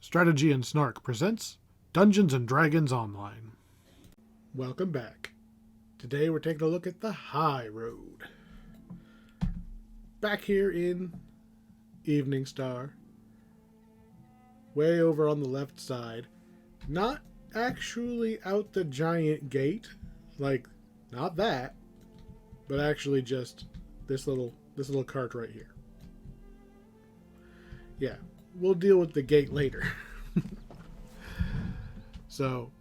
Strategy and Snark presents Dungeons and Dragons Online. Welcome back. Today we're taking a look at the High Road. Back here in Evening Star, way over on the left side, not actually out the giant gate, like not that, but actually just this little cart right here. Yeah, we'll deal with the gate later. So,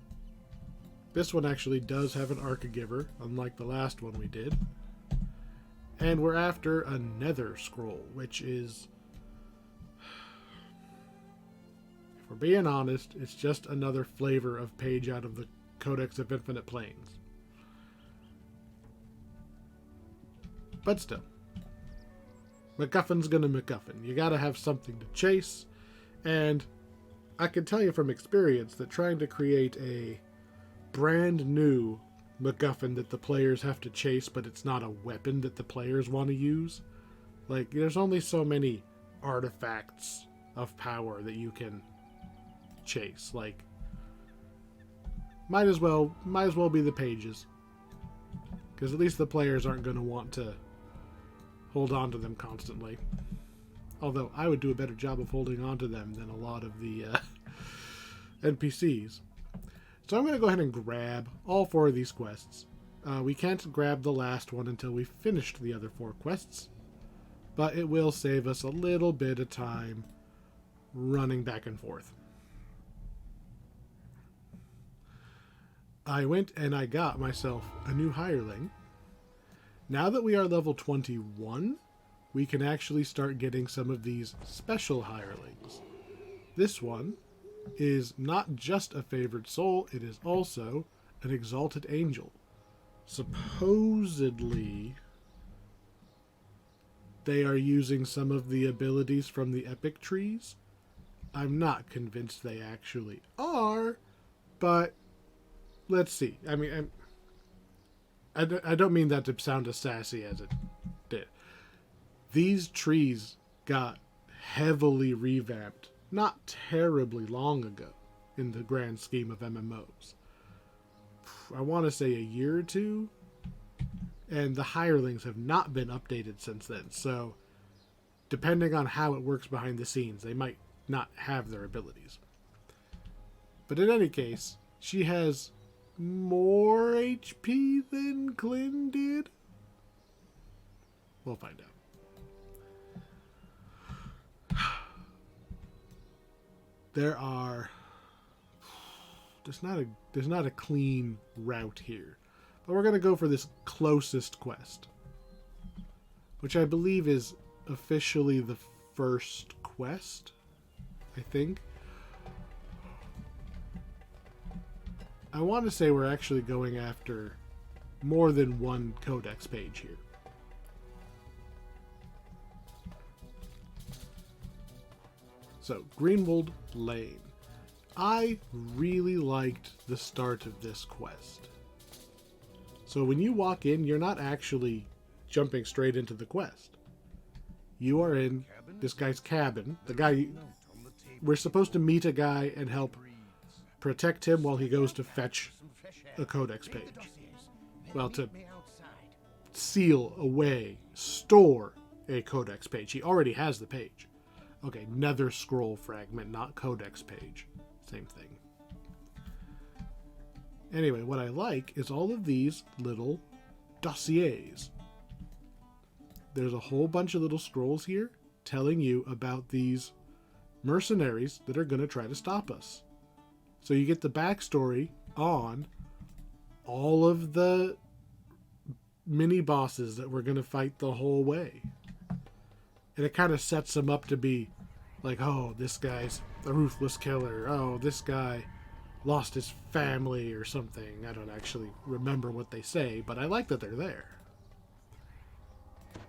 this one actually does have an Archigiver, unlike the last one we did. And we're after a Nether Scroll, which is, if we're being honest, it's just another flavor of page out of the Codex of Infinite Planes. But still, MacGuffin's gonna MacGuffin. You gotta have something to chase, and I can tell you from experience that trying to create a brand new MacGuffin that the players have to chase, but it's not a weapon that the players want to use, like, there's only so many artifacts of power that you can chase. Like, might as well be the pages, because at least the players aren't going to want to hold on to them constantly. Although I would do a better job of holding on to them than a lot of the NPCs. So I'm going to go ahead and grab all 4 of these quests. We can't grab the last one until we've finished the other 4 quests, but it will save us a little bit of time running back and forth. I went and I got myself a new hireling. Now that we are level 21, we can actually start getting some of these special hirelings. This one is not just a favored soul, it is also an exalted angel. Supposedly, they are using some of the abilities from the epic trees. I'm not convinced they actually are, but let's see. I mean, I don't mean that to sound as sassy as it did. These trees got heavily revamped not terribly long ago in the grand scheme of MMOs. I want to say a year or two, and the hirelings have not been updated since then. So, depending on how it works behind the scenes, they might not have their abilities. But in any case, she has more HP than Klin did. We'll find out. There's not a clean route here, but we're going to go for this closest quest, which I believe is officially the first quest, I think. I want to say we're actually going after more than one codex page here. So, Greenwood Lane. I really liked the start of this quest. So when you walk in, you're not actually jumping straight into the quest. You are in this guy's cabin. The guy, we're supposed to meet a guy and help protect him while he goes to fetch a codex page. Well, to seal away, store a codex page. He already has the page. Okay, Nether Scroll fragment, not codex page. Same thing. Anyway, what I like is all of these little dossiers. There's a whole bunch of little scrolls here telling you about these mercenaries that are going to try to stop us. So you get the backstory on all of the mini bosses that we're going to fight the whole way. And it kind of sets them up to be like, oh, this guy's a ruthless killer. Oh, this guy lost his family or something. I don't actually remember what they say, but I like that they're there.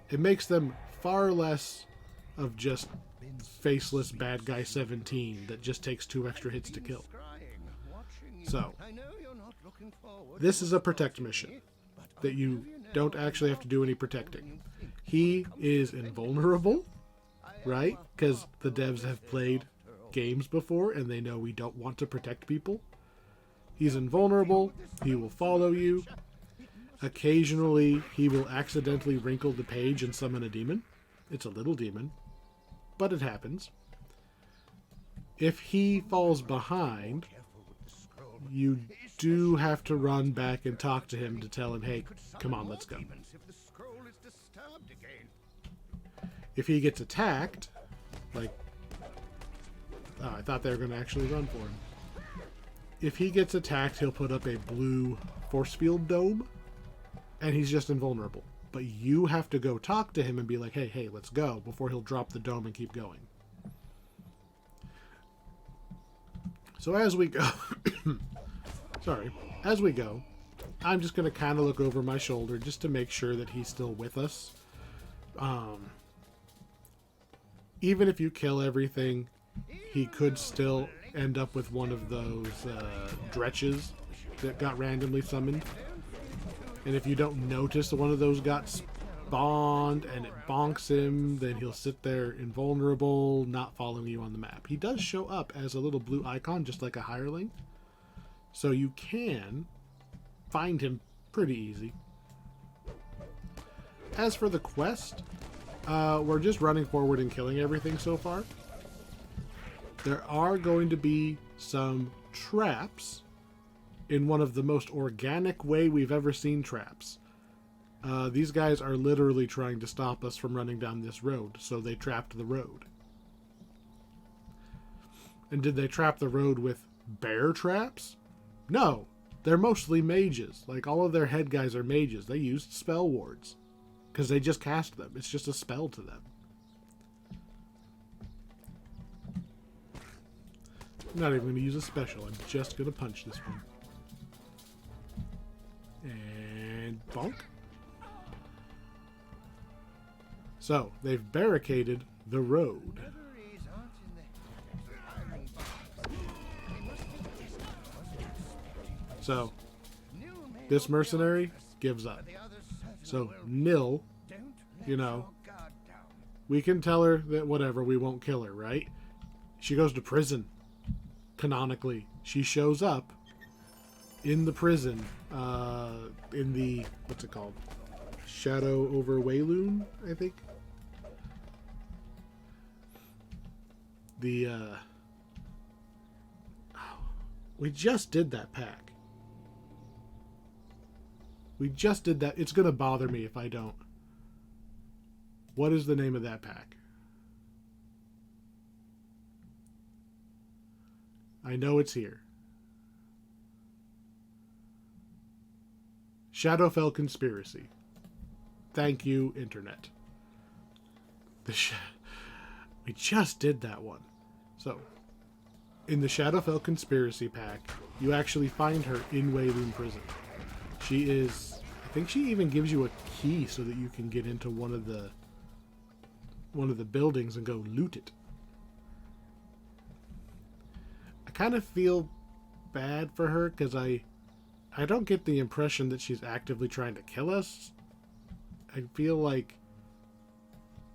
It makes them far less of just faceless bad guy 17 that just takes 2 extra hits to kill. So, this is a protect mission that you don't actually have to do any protecting. He is invulnerable, right? Because the devs have played games before and they know we don't want to protect people. He's invulnerable. He will follow you. Occasionally, he will accidentally wrinkle the page and summon a demon. It's a little demon, but it happens. If he falls behind, you do have to run back and talk to him to tell him, hey, come on, let's go. If he gets attacked, like... Oh, I thought they were going to actually run for him. If he gets attacked, he'll put up a blue force field dome, and he's just invulnerable. But you have to go talk to him and be like, hey, let's go, before he'll drop the dome and keep going. So as we go... as we go, I'm just going to kind of look over my shoulder just to make sure that he's still with us. Even if you kill everything, he could still end up with one of those dretches that got randomly summoned. And if you don't notice that one of those got spawned and it bonks him, then he'll sit there invulnerable, not following you on the map. He does show up as a little blue icon, just like a hireling. So you can find him pretty easy. As for the quest, we're just running forward and killing everything so far. There are going to be some traps in one of the most organic way we've ever seen traps. These guys are literally trying to stop us from running down this road, so they trapped the road. And did they trap the road with bear traps? No, they're mostly mages. Like, all of their head guys are mages. They used spell wards because they just cast them. It's just a spell to them. I'm not even going to use a special. I'm just going to punch this one. And bonk. So, they've barricaded the road. So, this mercenary gives up. So, Nil, you know, we can tell her that whatever, we won't kill her, right? She goes to prison. Canonically, she shows up in the prison, in the, what's it called? Shadow over Wayloon, I think. We just did that pack. We just did that. It's going to bother me if I don't. What is the name of that pack? I know it's here. Shadowfell Conspiracy. Thank you, Internet. We just did that one. So, in the Shadowfell Conspiracy pack, you actually find her in Wayloon Prison. She is... I think she even gives you a key so that you can get into one of the buildings and go loot it. I kind of feel bad for her because I don't get the impression that she's actively trying to kill us. I feel like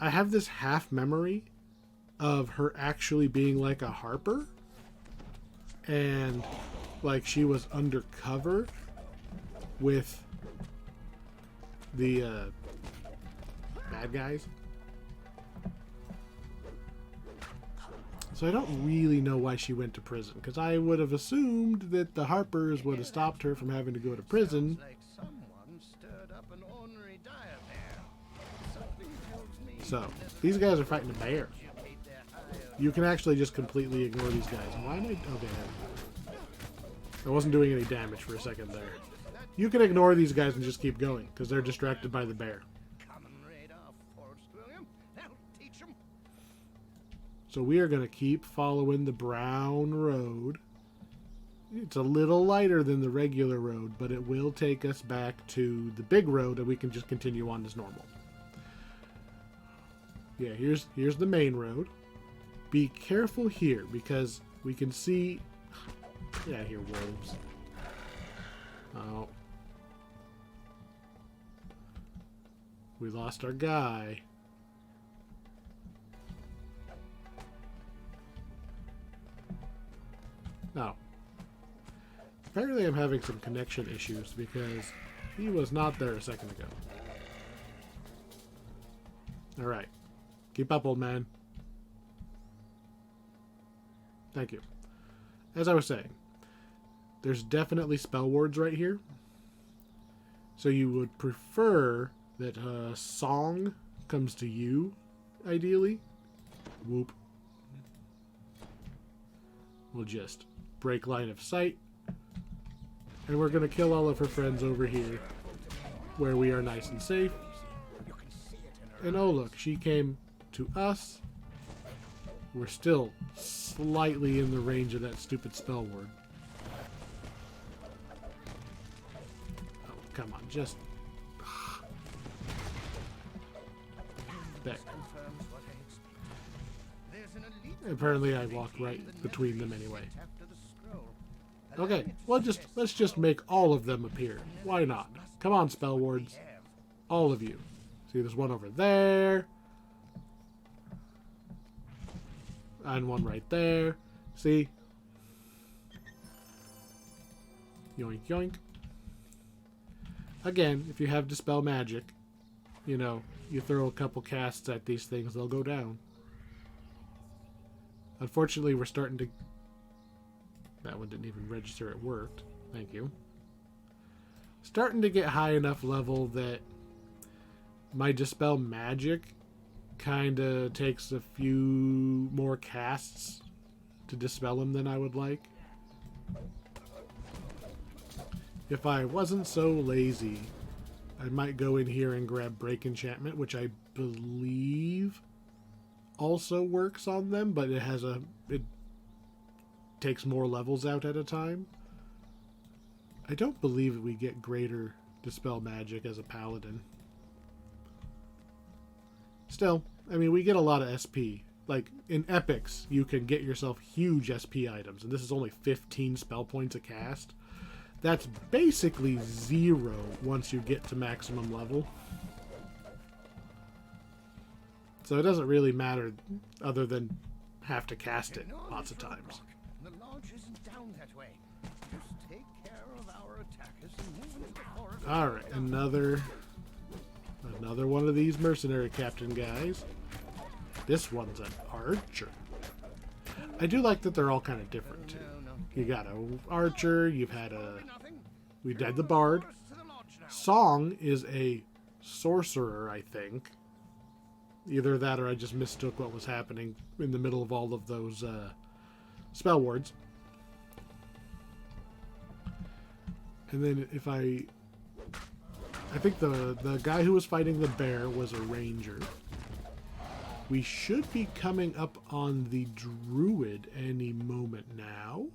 I have this half memory of her actually being like a Harper, and like she was undercover with the bad guys. So I don't really know why she went to prison, because I would have assumed that the Harpers would have stopped her from having to go to prison. So, these guys are fighting a bear. You can actually just completely ignore these guys. Why am I... Okay. I wasn't doing any damage for a second there. You can ignore these guys and just keep going, because they're distracted by the bear. So we are going to keep following the brown road. It's a little lighter than the regular road, but it will take us back to the big road, and we can just continue on as normal. Yeah, here's the main road. Be careful here, because we can see... Get out of here, wolves. Oh. We lost our guy. No. Apparently I'm having some connection issues because he was not there a second ago. Alright. Keep up, old man. Thank you. As I was saying, there's definitely spell words right here. So you would prefer that song comes to you, ideally. Whoop. We'll just break line of sight. And we're going to kill all of her friends over here, where we are nice and safe. And oh look, she came to us. We're still slightly in the range of that stupid spell word. Oh, come on, just... There. Apparently I walked right between them anyway. Okay, well let's just make all of them appear. Why not? Come on, spell words. All of you. See, there's one over there. And one right there. See? Yoink, yoink. Again, if you have Dispel Magic, you know, you throw a couple casts at these things, they'll go down. Unfortunately, we're starting to... That one didn't even register it worked. Thank you. Starting to get high enough level that my Dispel Magic kind of takes a few more casts to dispel them than I would like. If I wasn't so lazy, I might go in here and grab Break Enchantment, which I believe also works on them, but it takes more levels out at a time. I don't believe we get greater Dispel Magic as a Paladin. Still, I mean, we get a lot of SP. Like, in Epics, you can get yourself huge SP items, and this is only 15 spell points a cast. That's basically 0 once you get to maximum level. So it doesn't really matter other than have to cast it lots of times. The lodge isn't down that way. Just take care of our attackers and move into the forest. Alright, another one of these mercenary captain guys. This one's an archer. I do like that they're all kind of different too. You got a archer, you've had a... We did the bard. Song is a sorcerer, I think. Either that or I just mistook what was happening in the middle of all of those spell words. And then if I think the guy who was fighting the bear was a ranger. We should be coming up on the druid any moment now.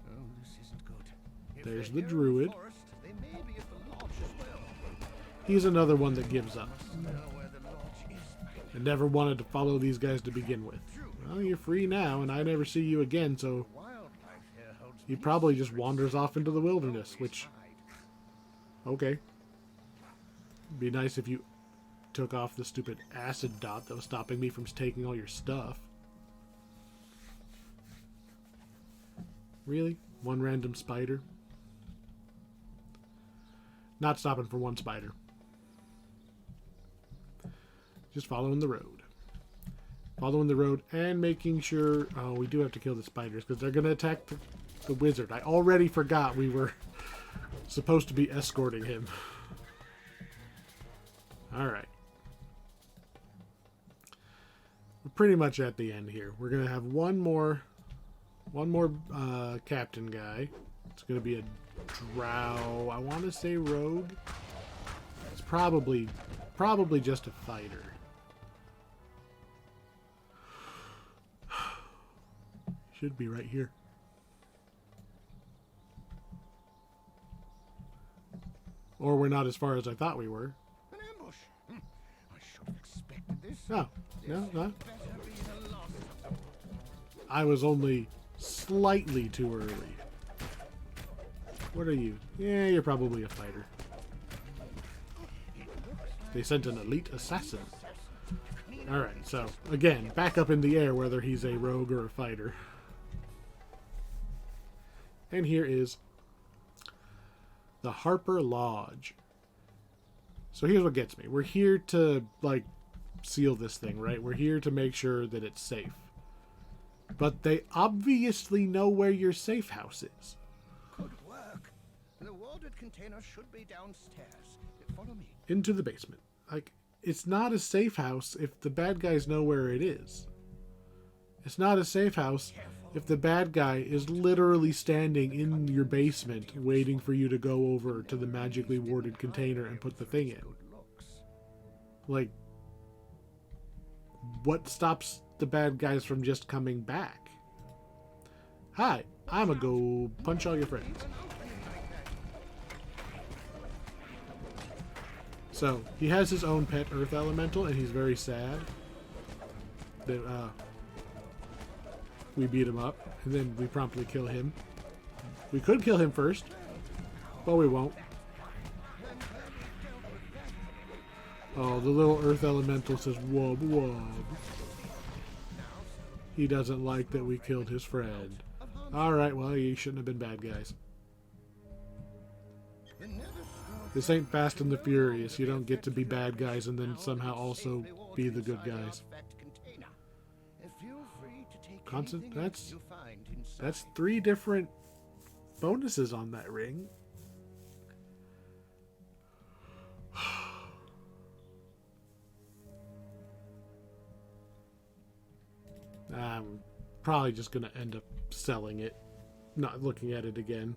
Oh, this isn't good. If There's they're the here in druid. forest, they may be at the lodge as well. He's another one that gives up. Know where the lodge is. I never wanted to follow these guys to begin with. Well, you're free now, and I never see you again, so Wildlife here holds he probably just wanders off into the wilderness, which... Okay. Be nice if you took off the stupid acid dot that was stopping me from taking all your stuff. Really? One random spider? Not stopping for one spider. Just following the road. Following the road and making sure... Oh, we do have to kill the spiders because they're going to attack the wizard. I already forgot we were supposed to be escorting him. Alright. We're pretty much at the end here. We're going to have one more captain guy. It's going to be a drow. I want to say rogue. It's probably just a fighter. Should be right here. Or we're not as far as I thought we were. An ambush. I should have expected this. No, no. Better be the last of them. I was only slightly too early. What are you? Yeah, you're probably a fighter. They sent an elite assassin. Alright, so, again, back up in the air whether he's a rogue or a fighter. And here is the Harper Lodge. So here's what gets me. We're here to, like, seal this thing, right? We're here to make sure that it's safe. But they obviously know where your safe house is. Good work. The warded container should be downstairs. Follow me. Into the basement. Like, it's not a safe house if the bad guys know where it is. It's not a safe house if the bad guy is literally standing in your basement waiting for you to go over to the magically warded container and put the thing in. Like, what stops the bad guys from just coming back? Hi, I'ma go punch all your friends. So, he has his own pet earth elemental, and he's very sad that we beat him up, and then we promptly kill him. We could kill him first, but we won't. Oh, the little earth elemental says wub wub. He doesn't like that we killed his friend. Alright, well, you shouldn't have been bad guys. This ain't Fast and the Furious. You don't get to be bad guys and then somehow also be the good guys. Constant. That's 3 different bonuses on that ring. I'm probably just gonna end up selling it, not looking at it again.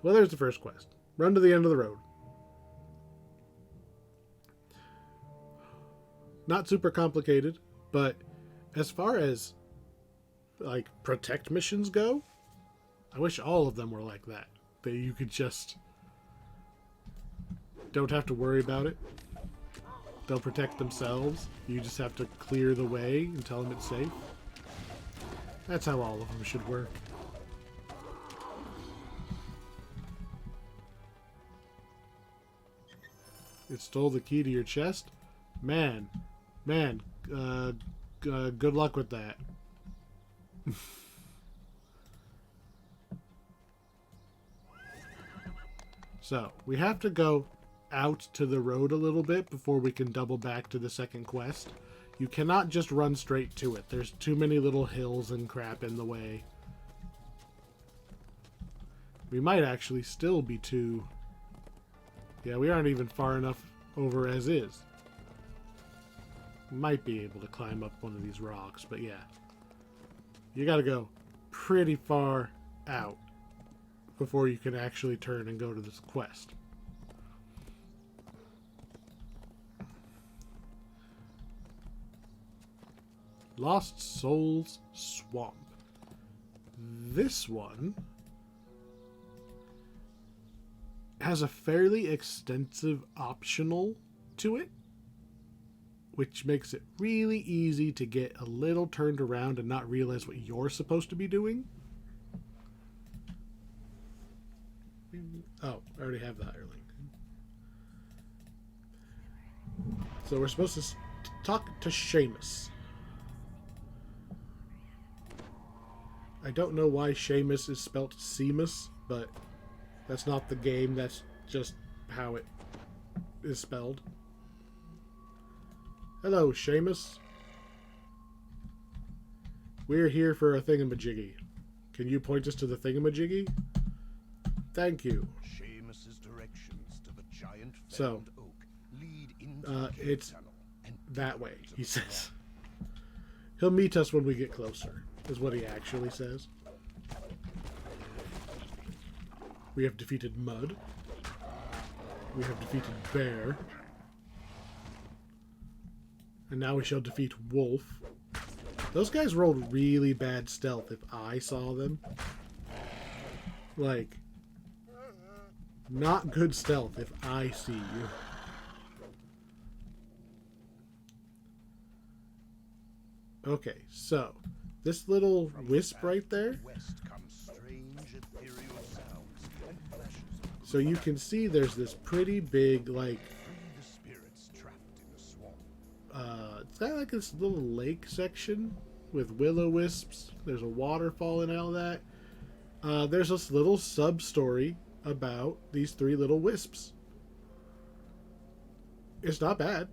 Well, there's the first quest. Run to the end of the road. Not super complicated, but as far as, like, protect missions go, I wish all of them were like that. That you could just don't have to worry about it. They'll protect themselves. You just have to clear the way and tell them it's safe. That's how all of them should work. It stole the key to your chest? Man, good luck with that. So, we have to go out to the road a little bit before we can double back to the second quest. You cannot just run straight to it. There's too many little hills and crap in the way. We might actually still be too... Yeah, we aren't even far enough over as is. Might be able to climb up one of these rocks, but yeah. You gotta go pretty far out before you can actually turn and go to this quest. Lost Souls Swamp. This one has a fairly extensive optional to it, which makes it really easy to get a little turned around and not realize what you're supposed to be doing. Oh, I already have the Hirelink. So we're supposed to talk to Seamus. I don't know why Seamus is spelt Seamus, but that's not the game, that's just how it is spelled. Hello, Seamus. We're here for a thingamajiggy. Can you point us to the thingamajiggy? Thank you. Seamus's directions to the giant So, oak lead into the cave it's tunnel and that way, he says. He'll meet us when we get closer, is what he actually says. We have defeated Mud. We have defeated Bear. And now we shall defeat Wolf. Those guys rolled really bad stealth if I saw them. Like, not good stealth if I see you. Okay, so this little wisp right there. So you can see there's this pretty big, like, it's got like this little lake section with willow wisps. There's a waterfall and all that. there's this little sub-story about these three little wisps. It's not bad.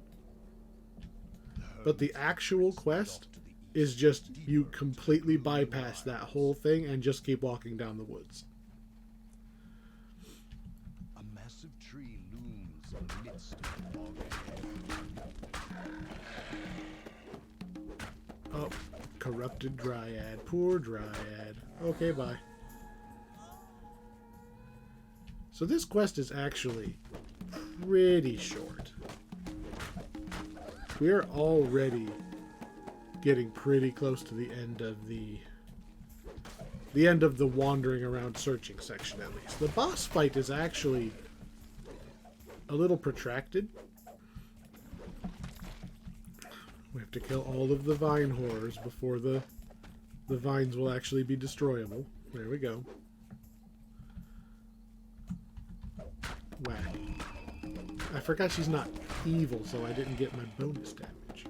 But the actual quest is just you completely bypass that whole thing and just keep walking down the woods. A massive tree looms in the midst of the fog. Oh, corrupted dryad. Poor dryad. Okay, bye. So this quest is actually pretty short. We're already getting pretty close to the end of the wandering around searching section, at least. The boss fight is actually a little protracted. We have to kill all of the vine horrors before the vines will actually be destroyable. There we go. Whack. I forgot she's not evil, so I didn't get my bonus damage.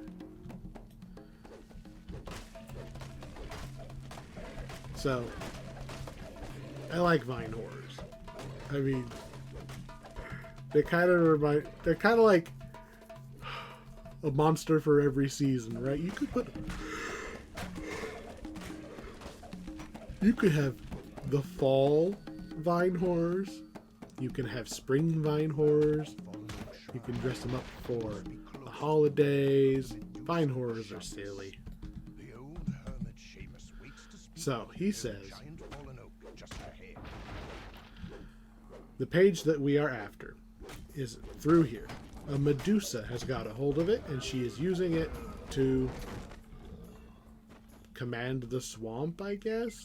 So, I like vine horrors. I mean, they're kind of like a monster for every season, right? You could have the fall vine horrors. You can have spring vine horrors. You can dress them up for the holidays. Vine horrors are silly. So, he says, the page that we are after is through here. A Medusa has got a hold of it, and she is using it to command the swamp, I guess?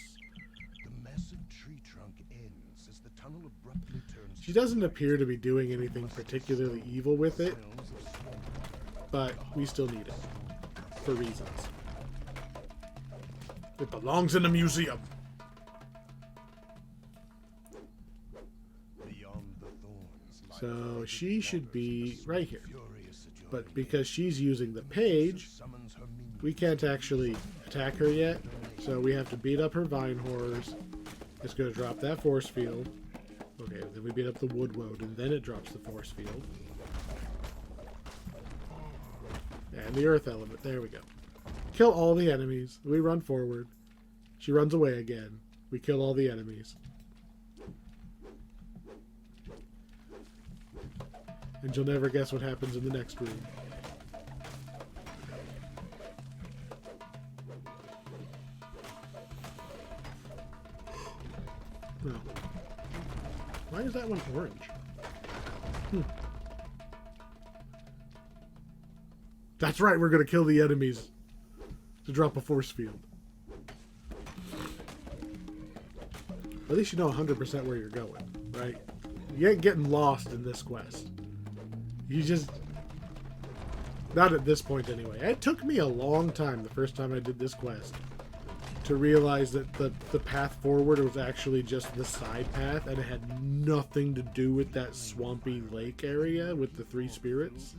The massive tree trunk ends as the tunnel abruptly turns. She doesn't appear to be doing anything particularly evil with it, but we still need it for reasons. It belongs in a museum. So she should be right here. But because she's using the page, we can't actually attack her yet. So we have to beat up her vine horrors. It's going to drop that force field. Okay, then we beat up the wood woad, and then it drops the force field. And the earth element. There we go. Kill all the enemies. We run forward. She runs away again. We kill all the enemies. And you'll never guess what happens in the next room. Oh. Why is that one orange? That's right, we're going to kill the enemies to drop a force field. At least you know 100% where you're going, right? You ain't getting lost in this quest. You just... Not at this point, anyway. It took me a long time, the first time I did this quest, to realize that the path forward was actually just the side path, and it had nothing to do with that swampy lake area with the three spirits.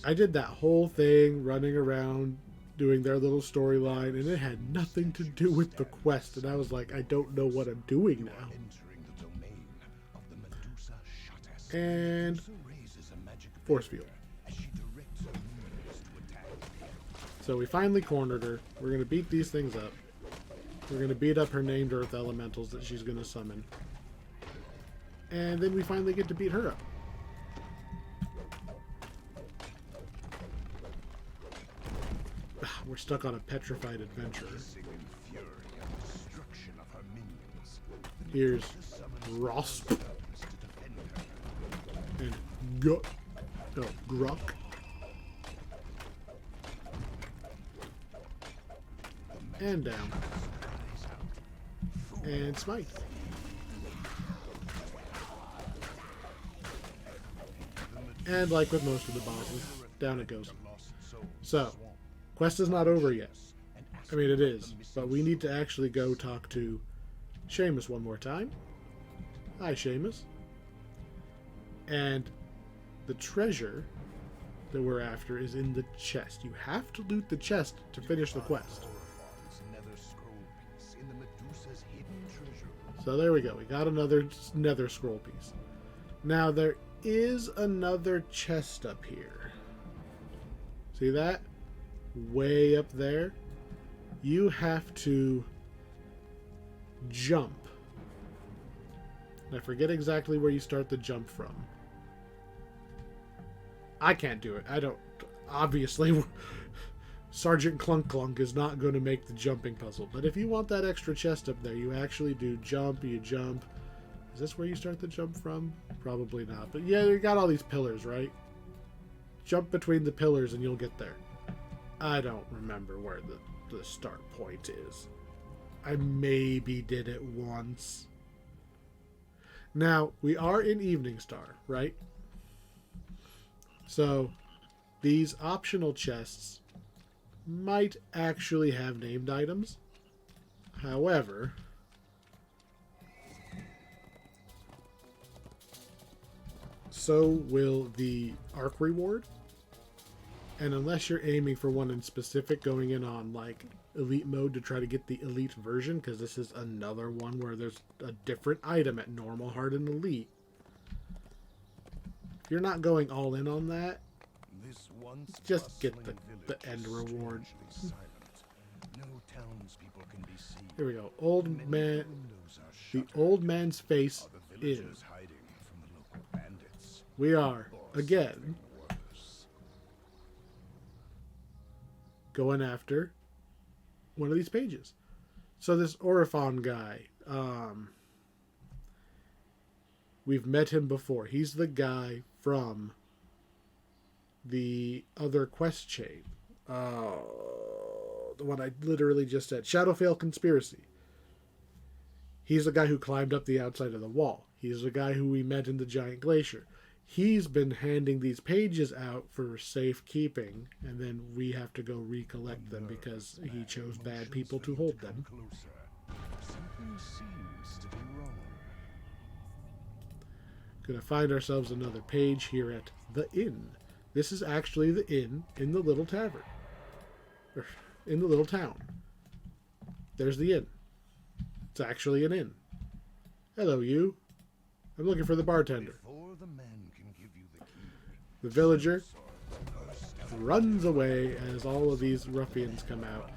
I did that whole thing, running around, doing their little storyline, and it had nothing to do with the quest, and I was like, I don't know what I'm doing now. And force field. So we finally cornered her. We're going to beat these things up. We're going to beat up her named earth elementals that she's going to summon. And then we finally get to beat her up. We're stuck on a petrified adventure. Here's Rosp. And Gruck. And down. And smite. And like with most of the bosses, down it goes. So, quest is not over yet. I mean, it is, but we need to actually go talk to Seamus one more time. Hi, Seamus. And the treasure that we're after is in the chest. You have to loot the chest to finish the quest. So there we go. We got another nether scroll piece. Now there is another chest up here. See that? Way up there. You have to jump. I forget exactly where you start the jump from. I can't do it. I don't. Obviously, Sergeant Clunk Clunk is not going to make the jumping puzzle. But if you want that extra chest up there, you actually do jump. You jump. Is this where you start the jump from? Probably not. But yeah, you got all these pillars, right? Jump between the pillars and you'll get there. I don't remember where the start point is. I maybe did it once. Now, we are in Evening Star, right? So, these optional chests might actually have named items. However, so will the arc reward. And unless you're aiming for one in specific, going in on like elite mode to try to get the elite version, because this is another one where there's a different item at normal, hard, and elite. If you're not going all in on that, just get the end reward. No townspeople can be seen. Here we go. Old man. The old man's face in. We are again going after one of these pages. So this Orifon guy, we've met him before. He's the guy from the other quest chain. The one I literally just said. Shadowfell Conspiracy. He's the guy who climbed up the outside of the wall. He's the guy who we met in the giant glacier. He's been handing these pages out for safekeeping, and then we have to go recollect them because he chose bad people to hold them. Something seems to be wrong. Gonna find ourselves another page here at the inn. This is actually the inn in the little tavern. Or in the little town. There's the inn. It's actually an inn. Hello, you. I'm looking for the bartender. Before the man can give you the key, The villager runs away as all of these ruffians come out.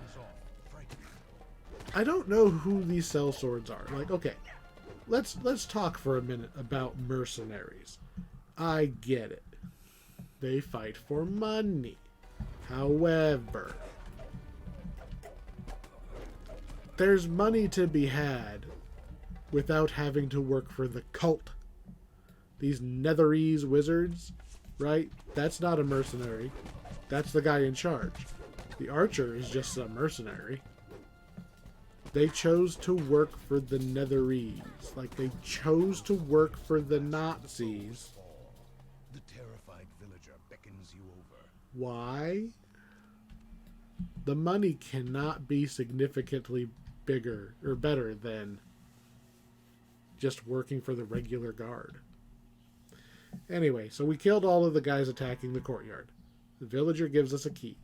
I don't know who these sellswords are. Like, okay, let's talk for a minute about mercenaries. I get it. They fight for money. However, there's money to be had without having to work for the cult. These Netherese wizards, right? That's not a mercenary. That's the guy in charge. The archer is just a mercenary. They chose to work for the Netherese. Like, they chose to work for the Nazis. the terrified villager beckons you over. Why? The money cannot be significantly bigger or better than just working for the regular guard. Anyway, so we killed all of the guys attacking the courtyard. The villager gives us a key.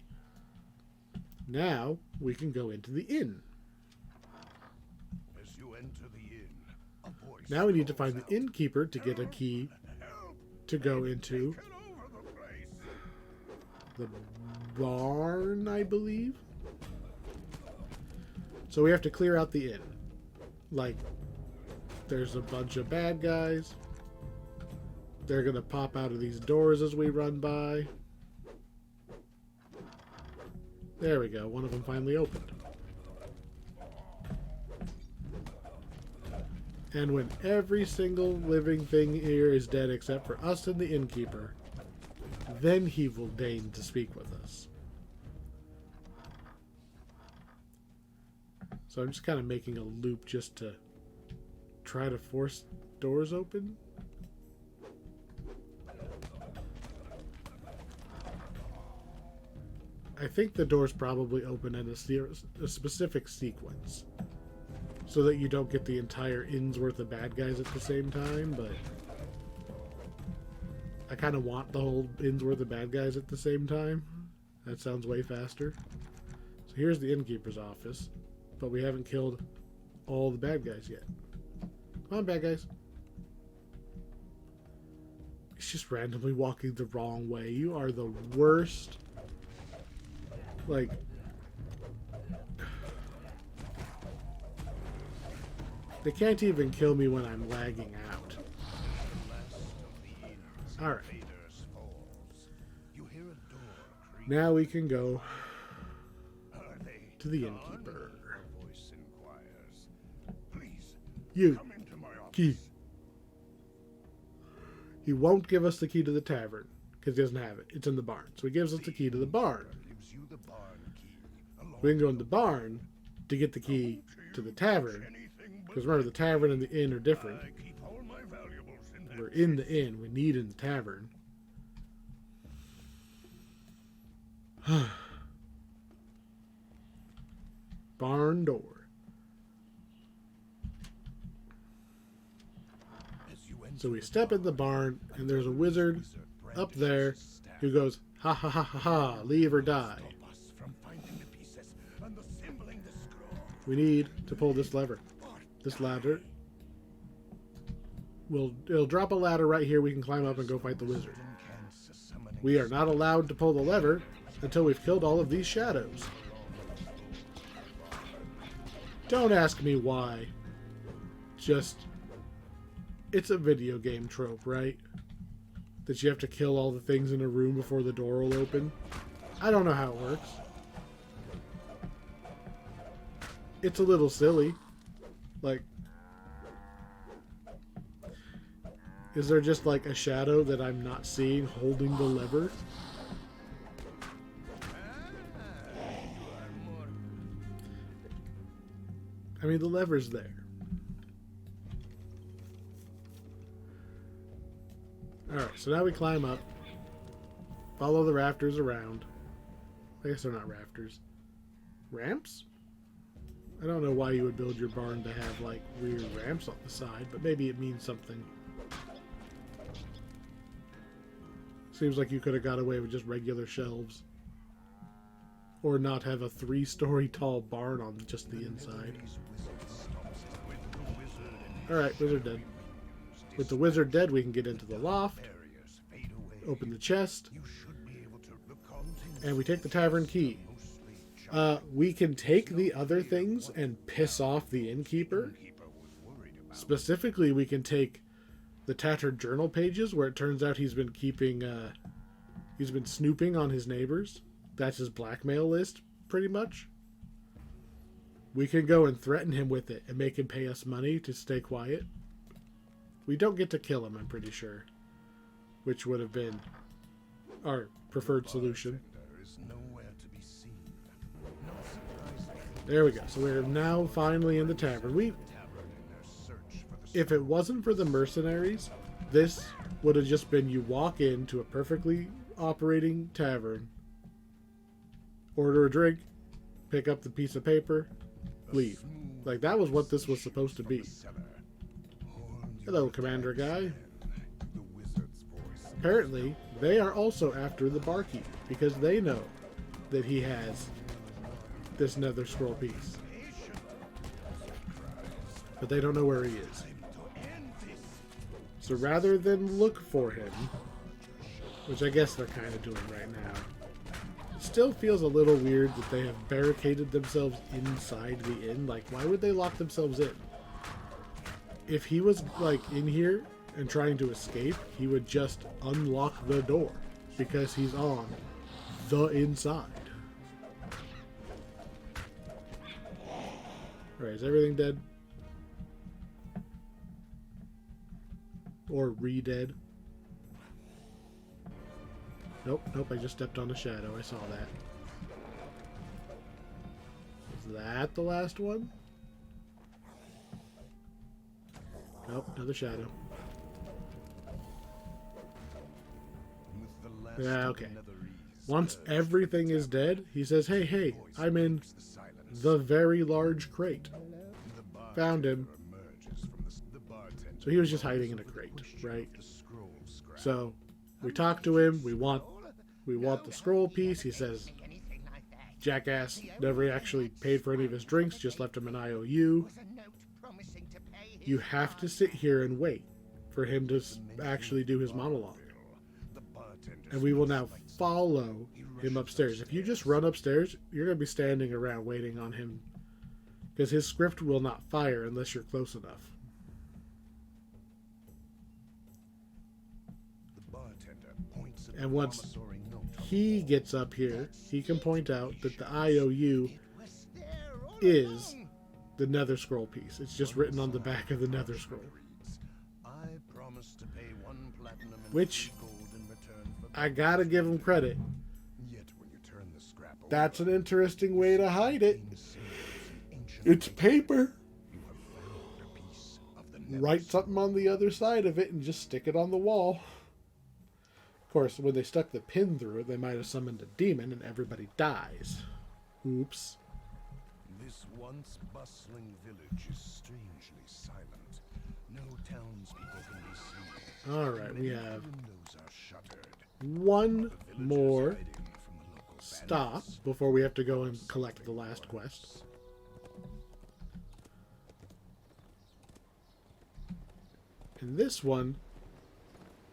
Now we can go into the inn. As you enter the inn, a voice Now we need to find calls the innkeeper to get a key out, to go into "Get over the place." the barn, I believe. So we have to clear out the inn. Like, there's a bunch of bad guys. They're gonna pop out of these doors as we run by. There we go. One of them finally opened. And when every single living thing here is dead except for us and the innkeeper, then he will deign to speak with us. So I'm just kind of making a loop just to try to force doors open. I think the doors probably open in a specific sequence, so that you don't get the entire inn's worth of bad guys at the same time, but I kind of want the whole inn's worth of bad guys at the same time. That sounds way faster. So here's the innkeeper's office, but we haven't killed all the bad guys yet. Come on, bad guys. He's just randomly walking the wrong way. You are the worst. Like... They can't even kill me when I'm lagging out. Alright. Now we can go to the innkeeper. You. Key. He won't give us the key to the tavern because he doesn't have it. It's in the barn. So he gives us the key to the barn. We can go in the barn to get the key to the tavern. Because remember, the tavern and the inn are different. We're in the inn. We need in the tavern. Barn door. So we step in the barn, and there's a wizard up there who goes, ha ha ha ha ha, leave or die. We need to pull this lever. This ladder. It'll drop a ladder right here. We can climb up and go fight the wizard. We are not allowed to pull the lever until we've killed all of these shadows. Don't ask me why. Just... It's a video game trope, right? That you have to kill all the things in a room before the door will open. I don't know how it works. It's a little silly. Like, is there just like a shadow that I'm not seeing holding the lever? I mean, the lever's there. Alright, so now we climb up. Follow the rafters around. I guess they're not rafters. Ramps? I don't know why you would build your barn to have, like, weird ramps on the side, but maybe it means something. Seems like you could have got away with just regular shelves. Or not have a 3-story tall barn on just the inside. Alright, wizard dead. With the wizard dead, we can get into the loft, open the chest, and we take the tavern key. We can take the other things and piss off the innkeeper. Specifically, we can take the tattered journal pages where it turns out he's been keeping, he's been snooping on his neighbors. That's his blackmail list, pretty much. We can go and threaten him with it and make him pay us money to stay quiet. We don't get to kill him, I'm pretty sure. Which would have been our preferred solution. There we go. So we're now finally in the tavern. If it wasn't for the mercenaries, this would have just been you walk into a perfectly operating tavern, order a drink, pick up the piece of paper, leave. Like, that was what this was supposed to be. Hello, Commander Guy. Apparently, they are also after the barkeep, because they know that he has this nether scroll piece. But they don't know where he is. So rather than look for him, which I guess they're kind of doing right now, it still feels a little weird that they have barricaded themselves inside the inn. Like, why would they lock themselves in? If he was, like, in here and trying to escape, he would just unlock the door because he's on the inside. Alright, is everything dead? Or re-dead? Nope, I just stepped on a shadow. I saw that. Is that the last one? Nope, another shadow. Yeah, okay. Once everything is dead, he says, hey, I'm in the very large crate. Found him. So he was just hiding in a crate, right? So we talk to him. We want the scroll piece. He says, jackass never actually paid for any of his drinks, just left him an IOU. You have to sit here and wait for him to actually do his monologue. And we will now follow him upstairs. If you just run upstairs, you're going to be standing around waiting on him, because his script will not fire unless you're close enough. And once he gets up here, he can point out that the IOU is the Nether Scroll piece. It's just written on the back of the Nether Scroll. Which, I gotta give him credit. That's an interesting way to hide it. It's paper. Write something on the other side of it and just stick it on the wall. Of course, when they stuck the pin through it, they might have summoned a demon and everybody dies. Oops. This once bustling village is strangely silent. No townspeople can be seen. Alright, we have Windows are shuttered. one The more villagers hiding from the local stop bandits. before we have to go and collect the last quest. And this one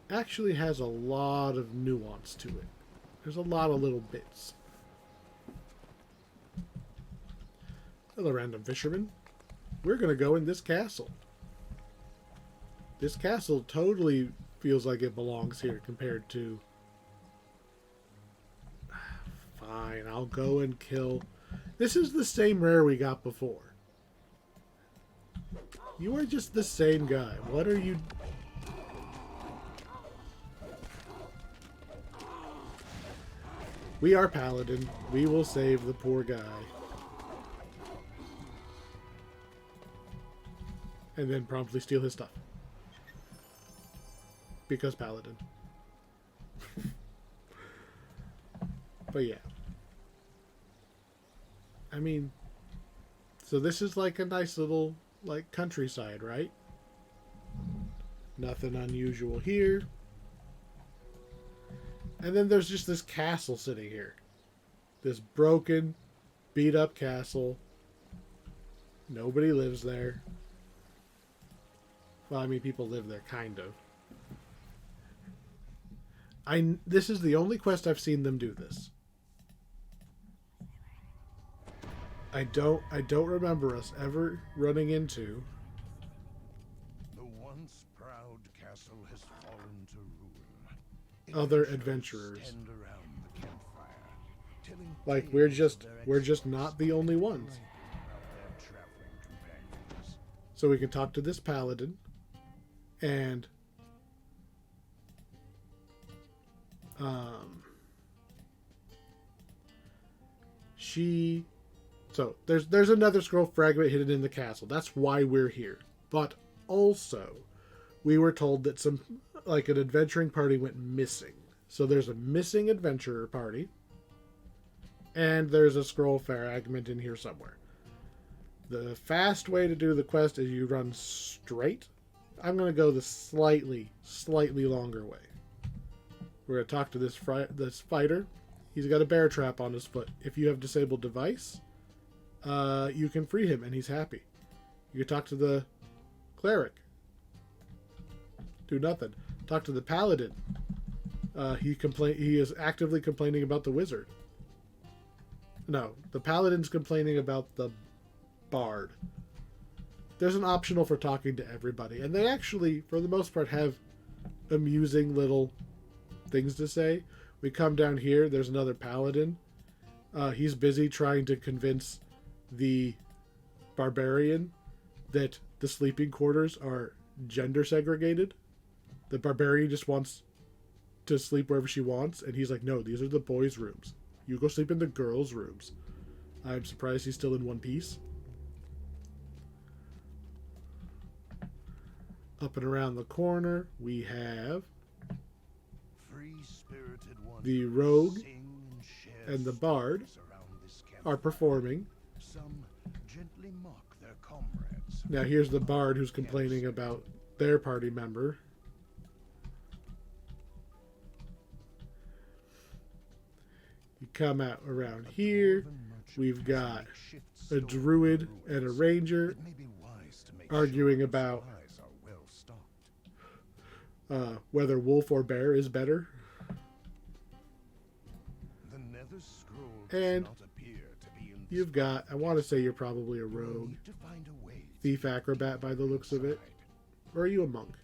actually has a lot of nuance to it. There's a lot of little bits. Hello, random fisherman. We're going to go in this castle. This castle totally feels like it belongs here compared to... Fine, I'll go and kill... This is the same rare we got before. You are just the same guy. What are you... We are Paladin. We will save the poor guy. And then promptly steal his stuff. Because Paladin. But yeah. I mean, so this is like a nice little, like, countryside, right? Nothing unusual here. And then there's just this castle sitting here. This broken, beat up castle. Nobody lives there. Well, I mean, people live there, kind of. This is the only quest I've seen them do this. I don't remember us ever running into... The once proud castle has fallen to ruin. Other Adventurers adventurers. stand around the campfire, telling Like, tales of we're their just not the only ones. experiences about their traveling companions. So we can talk to this paladin. And... So, there's another scroll fragment hidden in the castle. That's why we're here. But also, we were told that an adventuring party went missing. So there's a missing adventurer party. And there's a scroll fragment in here somewhere. The fast way to do the quest is you run straight. I'm going to go the slightly longer way. We're going to talk to this fighter. He's got a bear trap on his foot. If you have disabled device, you can free him and he's happy. You can talk to the cleric. Do nothing. Talk to the paladin. He is actively complaining about the wizard. No, the paladin's complaining about the bard. There's an optional for talking to everybody, and they actually, for the most part, have amusing little things to say. We come down here, there's another paladin. He's busy trying to convince the barbarian that the sleeping quarters are gender segregated. The barbarian just wants to sleep wherever she wants, and he's like, no, these are the boys' rooms. You go sleep in the girls' rooms. I'm surprised he's still in one piece. Up and around the corner, we have the rogue and the bard are performing. Some gently mock their comrades. Now here's the bard who's complaining about their party member. You come out around here. We've got a druid and a ranger. arguing about Supplies are well stocked. whether wolf or bear is better. The nether scroll And does not appear to be in You've got, I want to say you're probably a We'll rogue. need to find a way Thief acrobat by the looks of it. inside. Or are you a monk?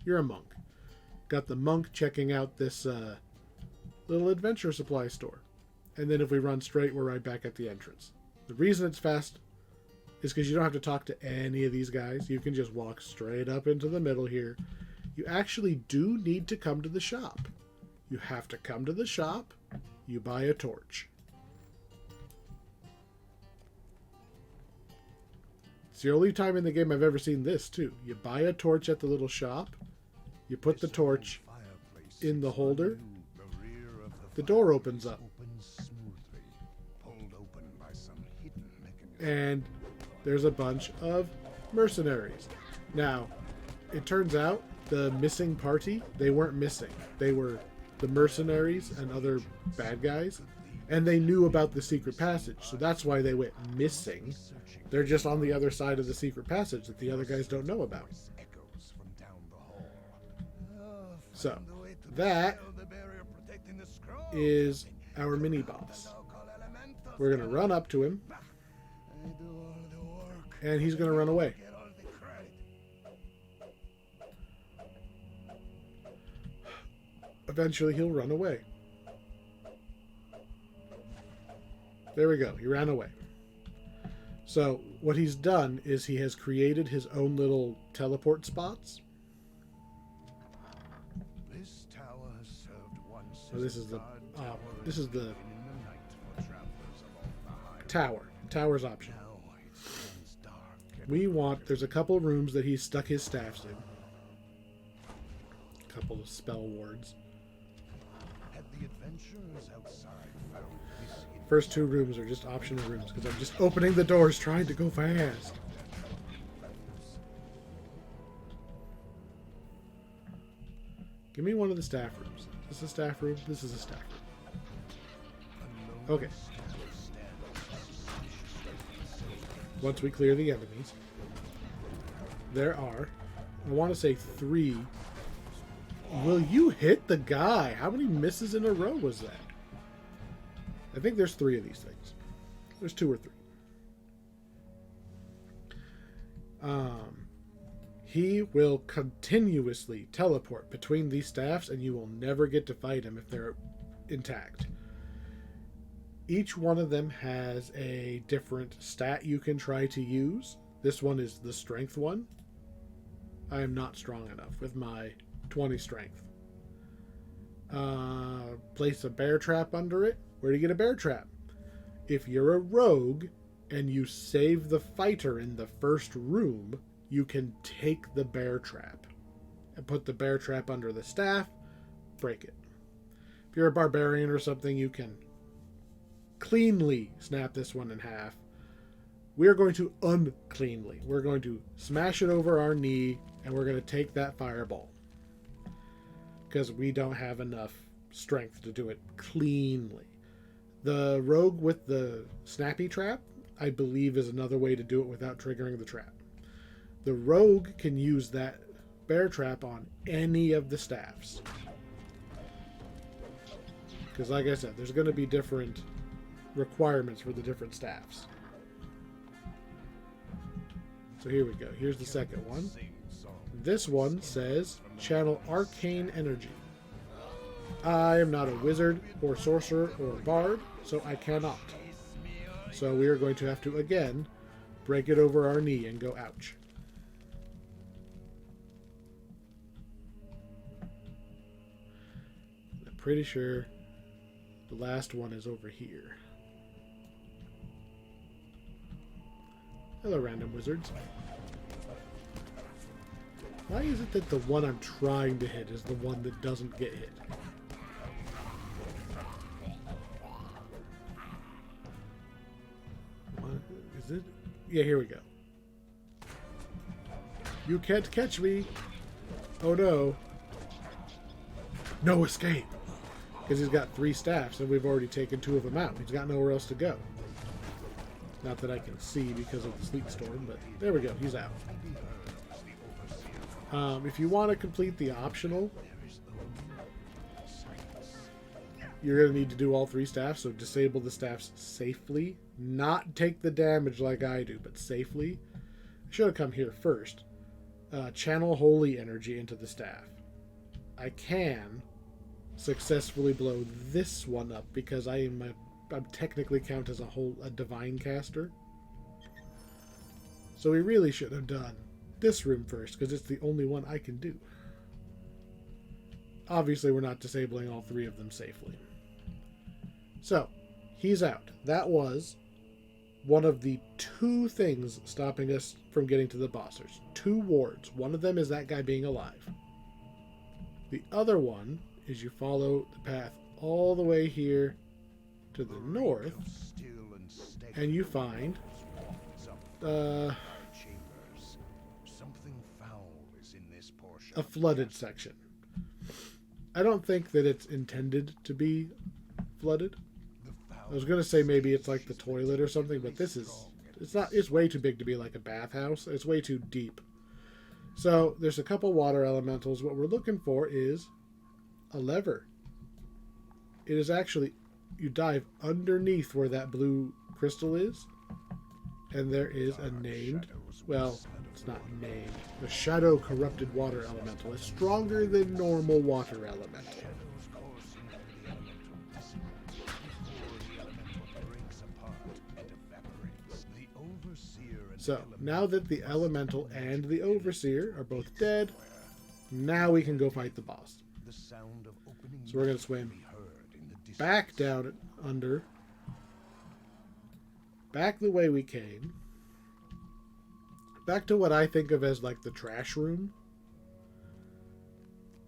You're a monk. Got the monk checking out this little adventure supply store. And then if we run straight, we're right back at the entrance. The reason it's fast is because you don't have to talk to any of these guys. You can just walk straight up into the middle here. You actually do need to come to the shop. You have to come to the shop. You buy a torch. It's the only time in the game I've ever seen this, too. You buy a torch at the little shop. You put the This torch old fireplace in the is holder. new. The rear of The door opens fireplace up. opens smoothly, pulled open by some hidden mechanism. And there's a bunch of mercenaries. Now, it turns out the missing party, they weren't missing. They were the mercenaries and other bad guys. And they knew about the secret passage, so that's why they went missing. They're just on the other side of the secret passage that the other guys don't know about. Echoes from down the hall. So, Find a way to that dispel the barrier protecting the scroll. is our mini boss. We're going to run up to him, I do all the work. and he's going to run away. Get all the credit. Eventually, he'll run away. There we go. He ran away. So, what he's done is he has created his own little teleport spots. This tower has served once So as this a is the guard tower this is the in the night for travelers along the highway. tower. Tower's option. Now it stands dark and We want, there's a couple rooms that he's stuck his staffs in. A couple of spell wards. had the adventurers outside found this hidden First two rooms are just optional rooms because I'm just opening the doors trying to go fast. Give me one of the staff rooms. Is this a staff room? This is a staff room. Okay. Once we clear the enemies, there are, I want to say 3. Will you hit the guy? How many misses in a row was that? I think there's 3 of these things. There's 2 or 3. He will continuously teleport between these staffs, and you will never get to fight him if they're intact. Each one of them has a different stat you can try to use. This one is the strength one. I am not strong enough with my 20 strength. Place a bear trap under it. Where do you get a bear trap? If you're a rogue and you save the fighter in the first room, you can take the bear trap and put the bear trap under the staff, break it. If you're a barbarian or something, you can cleanly snap this one in half. We're going to uncleanly. We're going to smash it over our knee, and we're going to take that fireball. Because we don't have enough strength to do it cleanly. The rogue with the snappy trap, I believe, is another way to do it without triggering the trap. The rogue can use that bear trap on any of the staffs. Because like I said, there's going to be different requirements for the different staffs. So here we go. Here's the second one. This one says, channel arcane energy. I am not a wizard or sorcerer or bard, so I cannot. So we are going to have to, again, break it over our knee and go ouch. I'm pretty sure the last one is over here. Hello, random wizards. Why is it that the one I'm trying to hit is the one that doesn't get hit? What is it? Yeah, here we go. You can't catch me. Oh no. No escape. Because he's got 3 staffs and we've already taken 2 of them out. He's got nowhere else to go. Not that I can see because of the sleet storm, but there we go. He's out. If you want to complete the optional, you're going to need to do all 3 staffs. So disable the staffs safely. Not take the damage like I do, but safely. I should have come here first. Channel holy energy into the staff. I can successfully blow this one up because I'm technically count as a divine caster. So we really should have done this room first because it's the only one I can do. Obviously, we're not disabling all 3 of them safely. So, he's out. That was one of the 2 things stopping us from getting to the boss. There's 2 wards. One of them is that guy being alive. The other one is you follow the path all the way here to the north, and you find a flooded section. I don't think that it's intended to be flooded. I was going to say maybe it's like the toilet or something, but it's way too big to be like a bathhouse. It's way too deep. So there's a couple water elementals. What we're looking for is a lever. It is actually, you dive underneath where that blue crystal is, and there is a named, well, it's not named, the shadow corrupted water elemental. It's stronger than normal water elemental. So, now that the elemental and the overseer are both dead, now we can go fight the boss. So we're going to swim back down under, back the way we came, back to what I think of as like the trash room,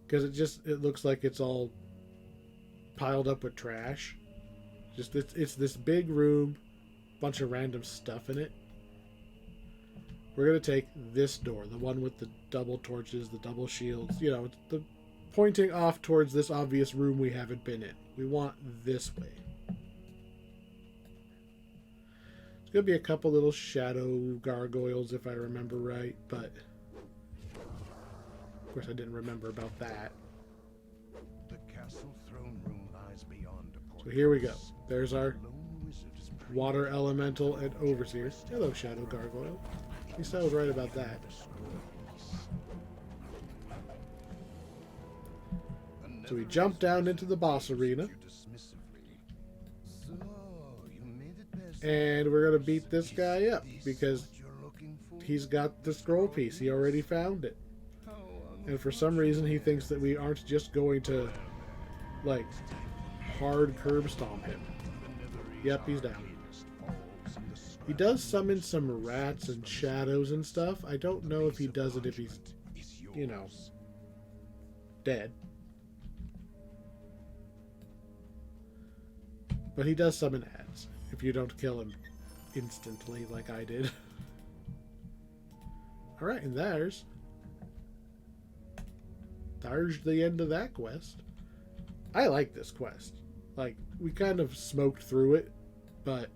because it looks like it's all piled up with trash. It's this big room, bunch of random stuff in it. We're going to take this door, the one with the double torches, the double shields, it's the pointing off towards this obvious room we haven't been in. We want this way. There's going to be a couple little shadow gargoyles if I remember right, but of course I didn't remember about that. The castle throne room lies beyond a portal. So here we go. There's our water elemental and overseer. Hello, shadow gargoyle. At least I was right about that. So we jump down into the boss arena. And we're going to beat this guy up because he's got the scroll piece. He already found it. And for some reason he thinks that we aren't just going to, like, hard curb stomp him. Yep, he's down. He does summon some rats and shadows and stuff. I don't know if he does it if he's, dead. But he does summon ads if you don't kill him instantly like I did. Alright, and there's the end of that quest. I like this quest. Like, we kind of smoked through it, but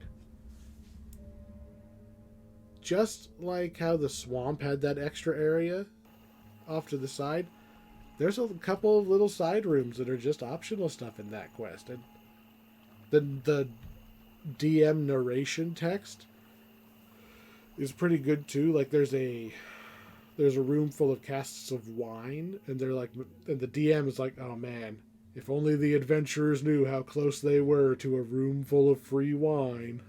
just like how the swamp had that extra area off to the side, there's a couple of little side rooms that are just optional stuff in that quest. And the DM narration text is pretty good too. Like there's a room full of casks of wine, and and the DM is like, oh man, if only the adventurers knew how close they were to a room full of free wine.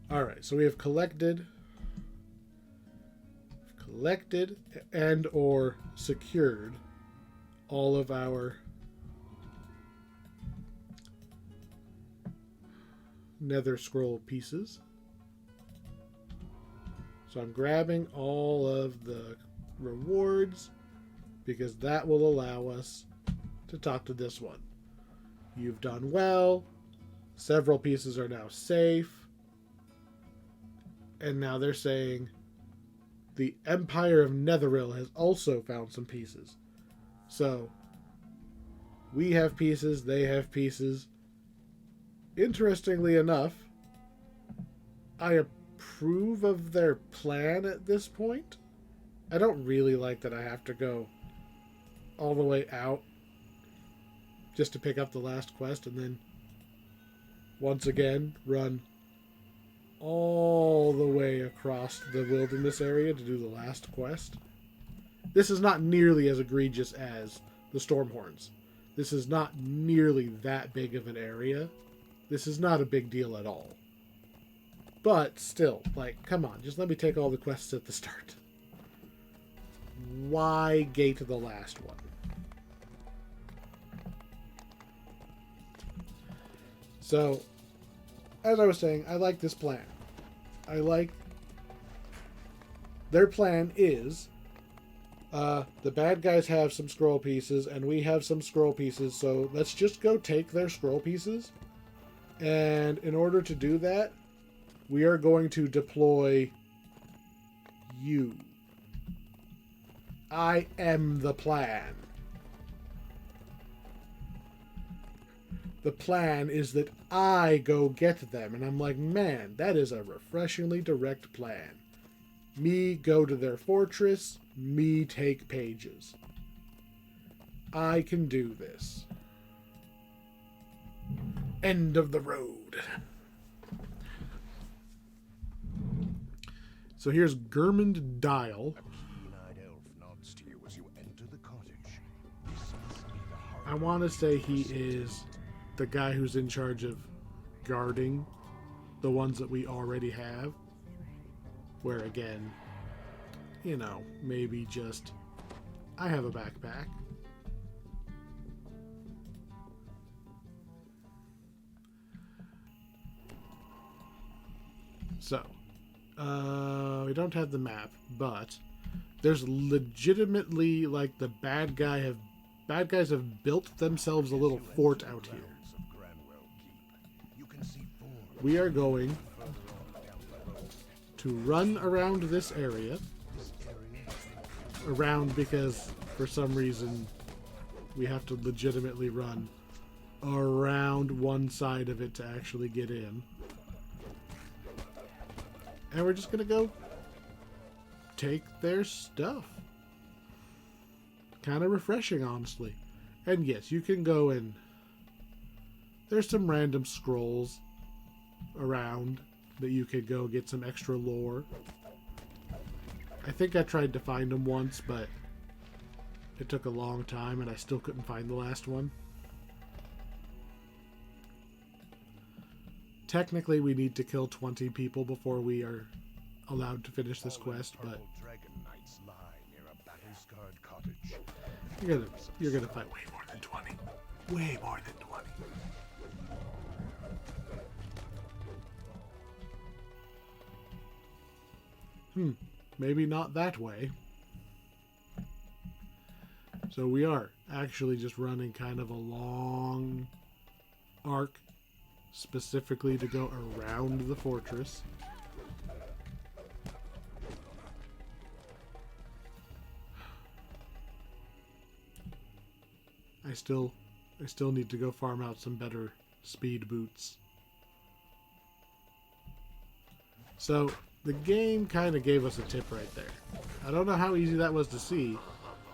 Alright, so we have collected and or secured all of our nether scroll pieces. So I'm grabbing all of the rewards because that will allow us to talk to this one. You've done well. Several pieces are now safe. And now they're saying the Empire of Netheril has also found some pieces. So we have pieces, they have pieces. Interestingly enough, I approve of their plan at this point. I don't really like that I have to go all the way out just to pick up the last quest and then once again run all the way across the wilderness area to do the last quest. This is not nearly as egregious as the Stormhorns. This is not nearly that big of an area. This is not a big deal at all. But still, like, come on, just let me take all the quests at the start. Why gate the last one? So, as I was saying, I like this plan. I like... Their plan is... the bad guys have some scroll pieces, and we have some scroll pieces, so let's just go take their scroll pieces. And in order to do that, we are going to deploy you. I am the plan. The plan is that I go get them. And I'm like, man, that is a refreshingly direct plan. Me go to their fortress, me take pages. I can do this. End of the road. So here's Gurmund Dial. A keen-eyed elf nods to you as you enter the cottage. This must be the heart. I want to say he is the guy who's in charge of guarding the ones that we already have. Where again, you know, maybe just, I have a backpack. So, we don't have the map, but there's legitimately, like, the bad guys have built themselves a little fort out here. We are going to run around this area. Around because for some reason we have to legitimately run around one side of it to actually get in. And we're just gonna go take their stuff. Kind of refreshing, honestly. And yes, you can go and there's some random scrolls around that you could go get some extra lore. I think I tried to find them once, but it took a long time and I still couldn't find the last one. Technically, we need to kill 20 people before we are allowed to finish this quest, but dragon knights lie near a battle-scarred cottage. you're gonna fight way more than 20. Way more than 20. Maybe not that way. So we are actually just running kind of a long arc specifically to go around the fortress. I still need to go farm out some better speed boots. So the game kind of gave us a tip right there. I don't know how easy that was to see,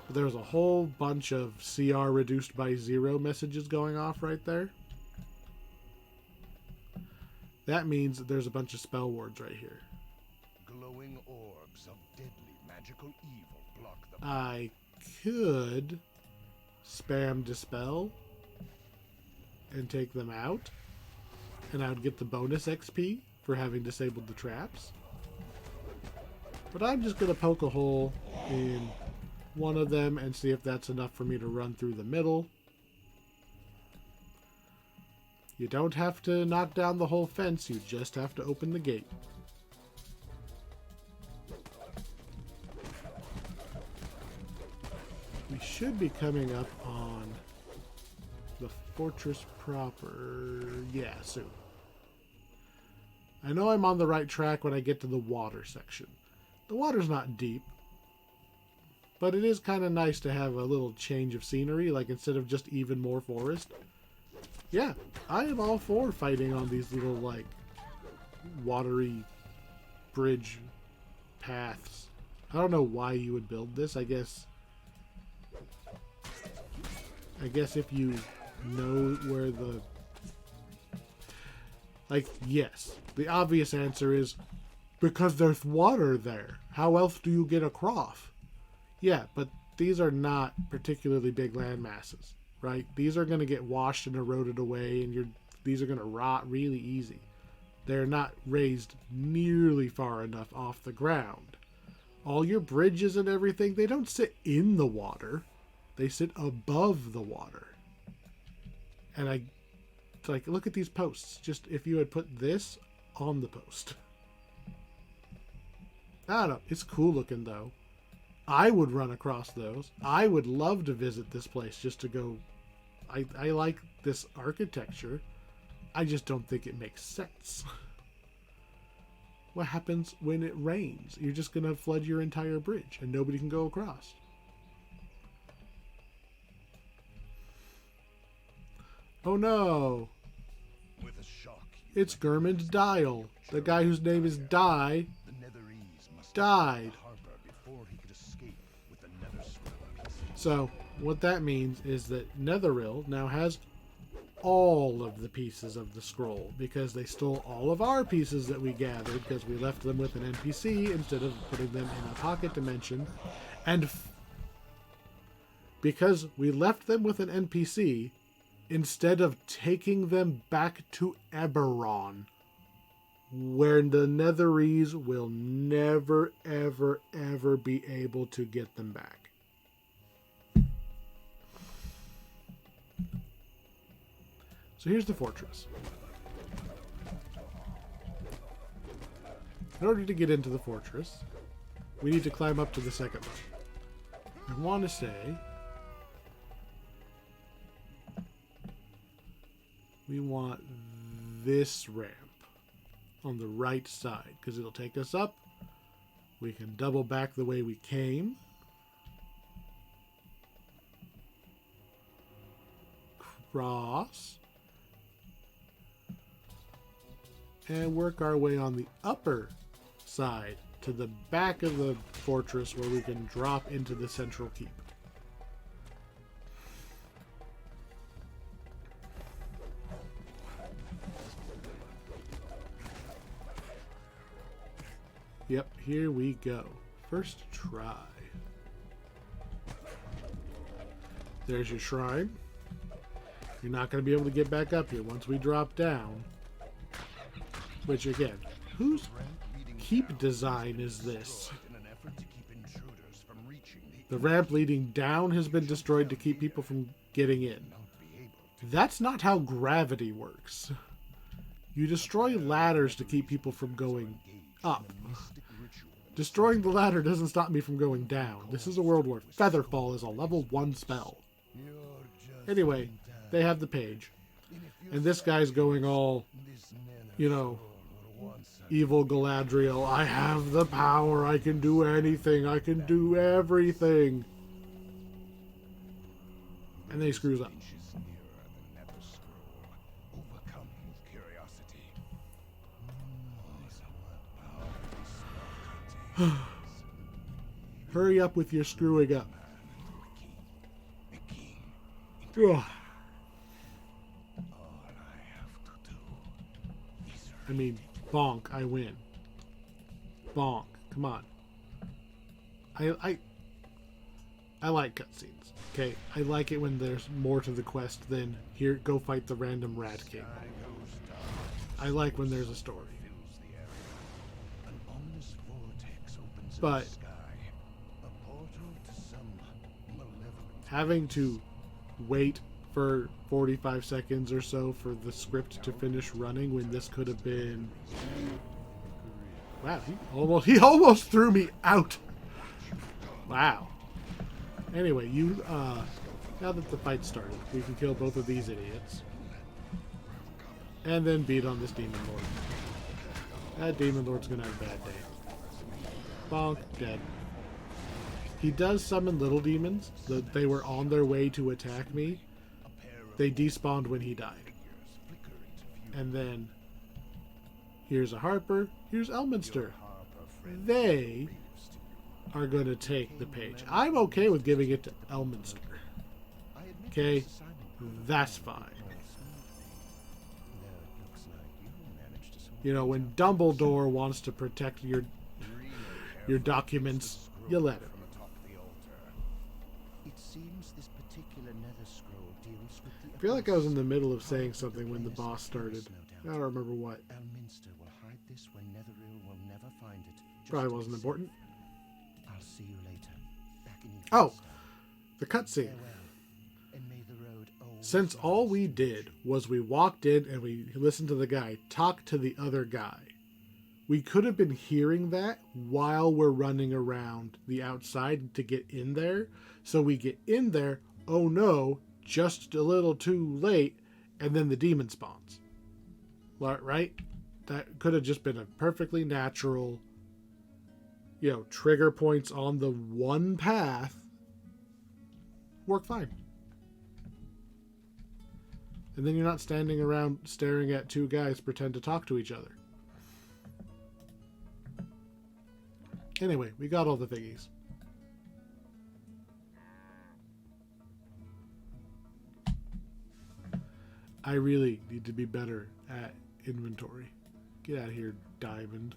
but there was a whole bunch of CR reduced by 0 messages going off right there. That means that there's a bunch of spell wards right here. Glowing orbs of deadly magical evil block the I could spam Dispel and take them out, and I would get the bonus XP for having disabled the traps. But I'm just going to poke a hole in one of them and see if that's enough for me to run through the middle. You don't have to knock down the whole fence, you just have to open the gate. We should be coming up on the fortress proper. Yeah, soon. I know I'm on the right track when I get to the water section. The water's not deep, but it is kind of nice to have a little change of scenery, like instead of just even more forest, Yeah, I am all for fighting on these little, like, watery bridge paths. I don't know why you would build this. I guess if you know where the... Like, yes. The obvious answer is because there's water there. How else do you get across? Yeah, but these are not particularly big land masses, right? These are going to get washed and eroded away, and these are going to rot really easy. They're not raised nearly far enough off the ground. All your bridges and everything, they don't sit in the water. They sit above the water. And like, look at these posts. Just if you had put this on the post. I don't know. It's cool looking, though. I would run across those. I would love to visit this place just to go. I like this architecture. I just don't think it makes sense. What happens when it rains? You're just going to flood your entire bridge and nobody can go across. Oh no! With a shock, It's Gurman's Dial. The guy whose name is Die died. So, what that means is that Netheril now has all of the pieces of the scroll because they stole all of our pieces that we gathered because we left them with an NPC instead of putting them in a pocket dimension. And because we left them with an NPC instead of taking them back to Eberron, where the Netherese will never, ever, ever be able to get them back. So here's the fortress. In order to get into the fortress, we need to climb up to the second level. I want to say we want this ramp on the right side because it'll take us up. We can double back the way we came. Cross. And work our way on the upper side to the back of the fortress where we can drop into the central keep. Yep, here we go. First try. There's your shrine. You're not going to be able to get back up here once we drop down. Which, again, whose keep design is this? The ramp leading down has been destroyed to keep people from getting in. That's not how gravity works. You destroy ladders to keep people from going up. Destroying the ladder doesn't stop me from going down. This is a world where Featherfall is a level 1 spell. Anyway, they have the page. And this guy's going all, you know, evil Galadriel. I have the power. I can do anything. I can do everything. And then he screws up. Hurry up with your screwing up. Ugh. I mean, bonk, I win. Bonk, come on. I like cutscenes. Okay, I like it when there's more to the quest than here, go fight the random Rat King. I like when there's a story. But having to wait for 45 seconds or so for the script to finish running when this could have been... Wow, he almost threw me out. Wow. Anyway, now that the fight started, we can kill both of these idiots. And then beat on this Demon Lord. That Demon Lord's gonna have a bad day. Bonk, dead. He does summon little demons. They were on their way to attack me. they despawned when he died. And then here's a Harper, here's Elminster. They are going to take the page. I'm okay with giving it to Elminster. Okay, that's fine. You know, when Dumbledore wants to protect your documents, you let him. I feel like I was in the middle of saying something when the boss started. I don't remember what. Probably wasn't important. I'll see you later. Back in Oh, the cutscene. Since all we did was we walked in and we listened to the guy talk to the other guy, we could have been hearing that while we're running around the outside to get in there. So we get in there, oh no, just a little too late, and then the demon spawns. Right? That could have just been a perfectly natural, trigger points on the one path. Work fine. And then you're not standing around staring at two guys pretend to talk to each other. Anyway, we got all the thingies. I really need to be better at inventory. Get out of here, Diamond.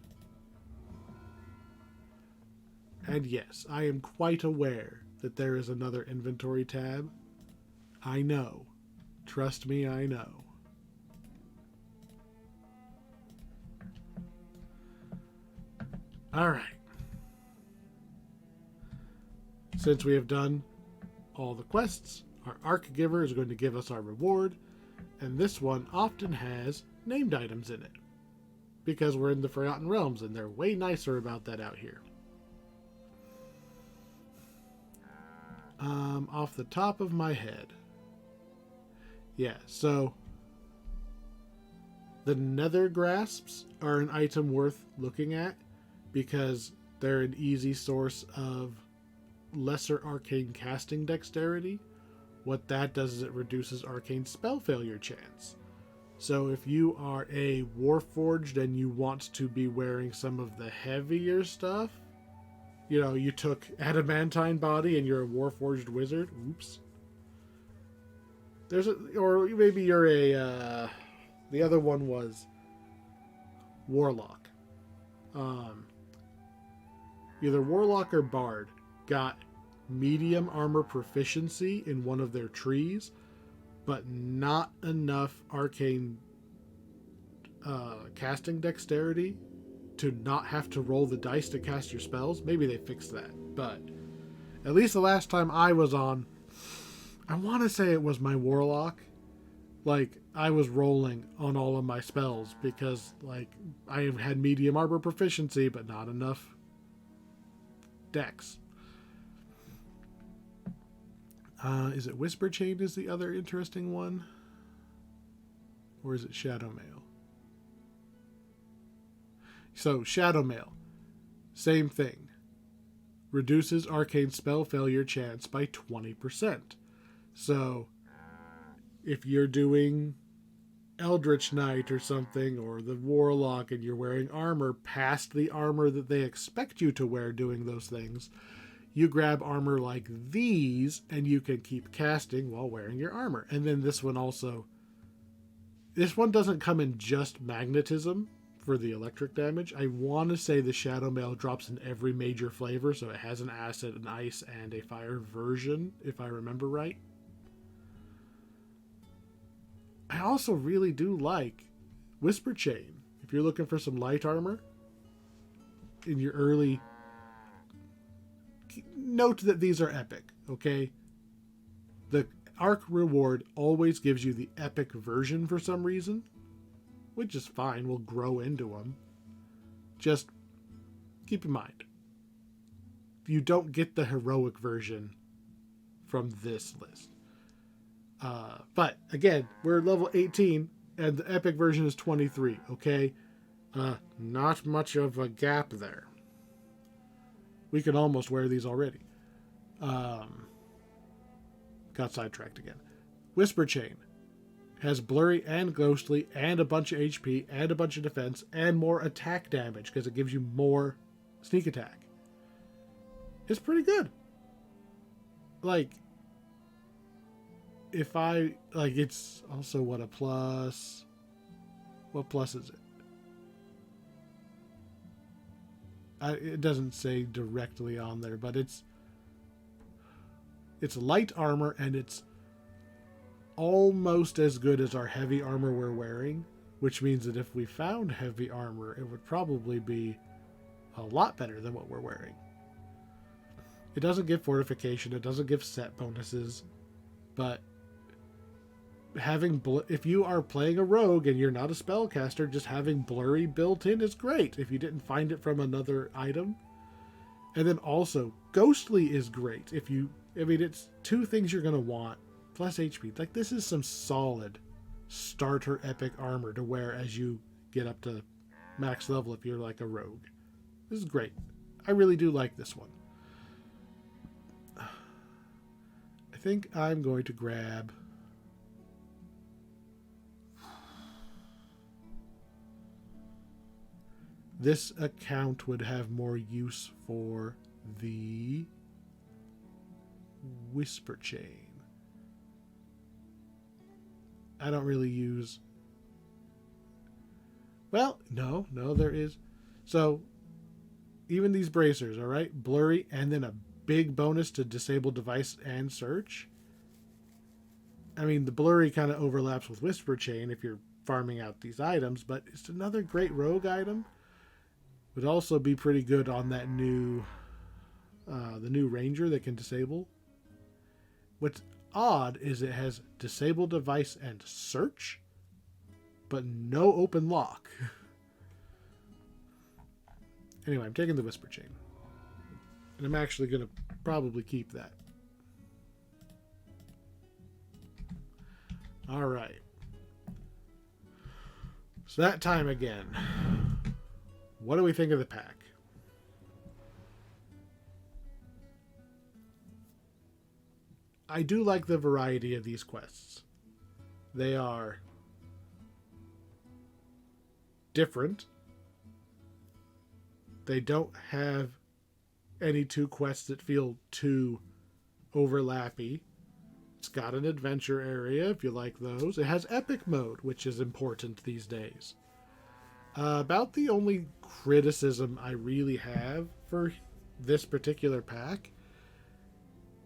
And yes, I am quite aware that there is another inventory tab. I know. Trust me, I know. Alright. Since we have done all the quests, our Arc Giver is going to give us our reward, and this one often has named items in it. Because we're in the Forgotten Realms, and they're way nicer about that out here. Off the top of my head. Yeah, so the Nether Grasps are an item worth looking at because they're an easy source of lesser arcane casting dexterity. What that does is it reduces arcane spell failure chance. So if you are a Warforged and you want to be wearing some of the heavier stuff, you took Adamantine Body and you're a Warforged Wizard. Oops. Or maybe you're the other one was Warlock. Either Warlock or Bard got medium armor proficiency in one of their trees, but not enough arcane casting dexterity to not have to roll the dice to cast your spells. Maybe they fixed that, but at least the last time I was on, I want to say it was my Warlock. I was rolling on all of my spells because, I had medium armor proficiency, but not enough dex. Is it Whisper Chain is the other interesting one? Or is it Shadow Mail? So, Shadow Mail. Same thing. Reduces arcane spell failure chance by 20%. So, if you're doing Eldritch Knight or something, or the Warlock, and you're wearing armor past the armor that they expect you to wear doing those things, you grab armor like these, and you can keep casting while wearing your armor. And then this one doesn't come in just magnetism for the electric damage. I want to say the Shadow Mail drops in every major flavor, so it has an acid, an ice, and a fire version, if I remember right. I also really do like Whisper Chain. If you're looking for some light armor in your early... Note that these are epic, okay? The Arc reward always gives you the epic version for some reason, which is fine. We'll grow into them. Just keep in mind, you don't get the heroic version from this list. But again, we're level 18 and the epic version is 23, okay? Not much of a gap there. We can almost wear these already. Got sidetracked again. Whisper Chain. has blurry and ghostly and a bunch of HP and a bunch of defense and more attack damage because it gives you more sneak attack. It's pretty good. Like, if I, like, it's also what a plus. What plus is it? It doesn't say directly on there, but it's light armor, and it's almost as good as our heavy armor we're wearing, which means that if we found heavy armor, it would probably be a lot better than what we're wearing. It doesn't give fortification, it doesn't give set bonuses, but having if you are playing a rogue and you're not a spellcaster, just having blurry built in is great if you didn't find it from another item. And then also ghostly is great if you, I mean, it's two things you're going to want plus HP. Like, this is some solid starter epic armor to wear as you get up to max level if you're like a rogue. This is great. I really do like this one. I think I'm going to grab this account. Would have more use for the Whisper Chain. I don't really use... Well, no, there is. So, even these bracers, all right? Blurry, and then a big bonus to disable device and search. I mean, the blurry kind of overlaps with Whisper Chain if you're farming out these items, but it's another great rogue item. Would also be pretty good on that new, the new ranger that can disable. What's odd is it has disable device and search, but no open lock. Anyway, I'm taking the Whisper Chain, and I'm actually going to probably keep that. All right. So that time again. What do we think of the pack? I do like the variety of these quests. They are different. They don't have any two quests that feel too overlappy. It's got an adventure area if you like those. It has epic mode, which is important these days. About the only criticism I really have for this particular pack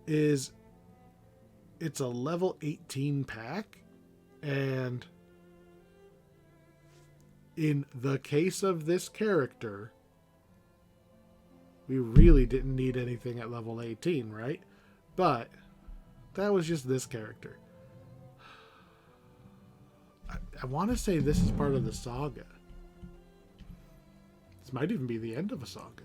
is it's a level 18 pack, and in the case of this character, we really didn't need anything at level 18, right? But that was just this character. I want to say this is part of the saga. This might even be the end of a saga.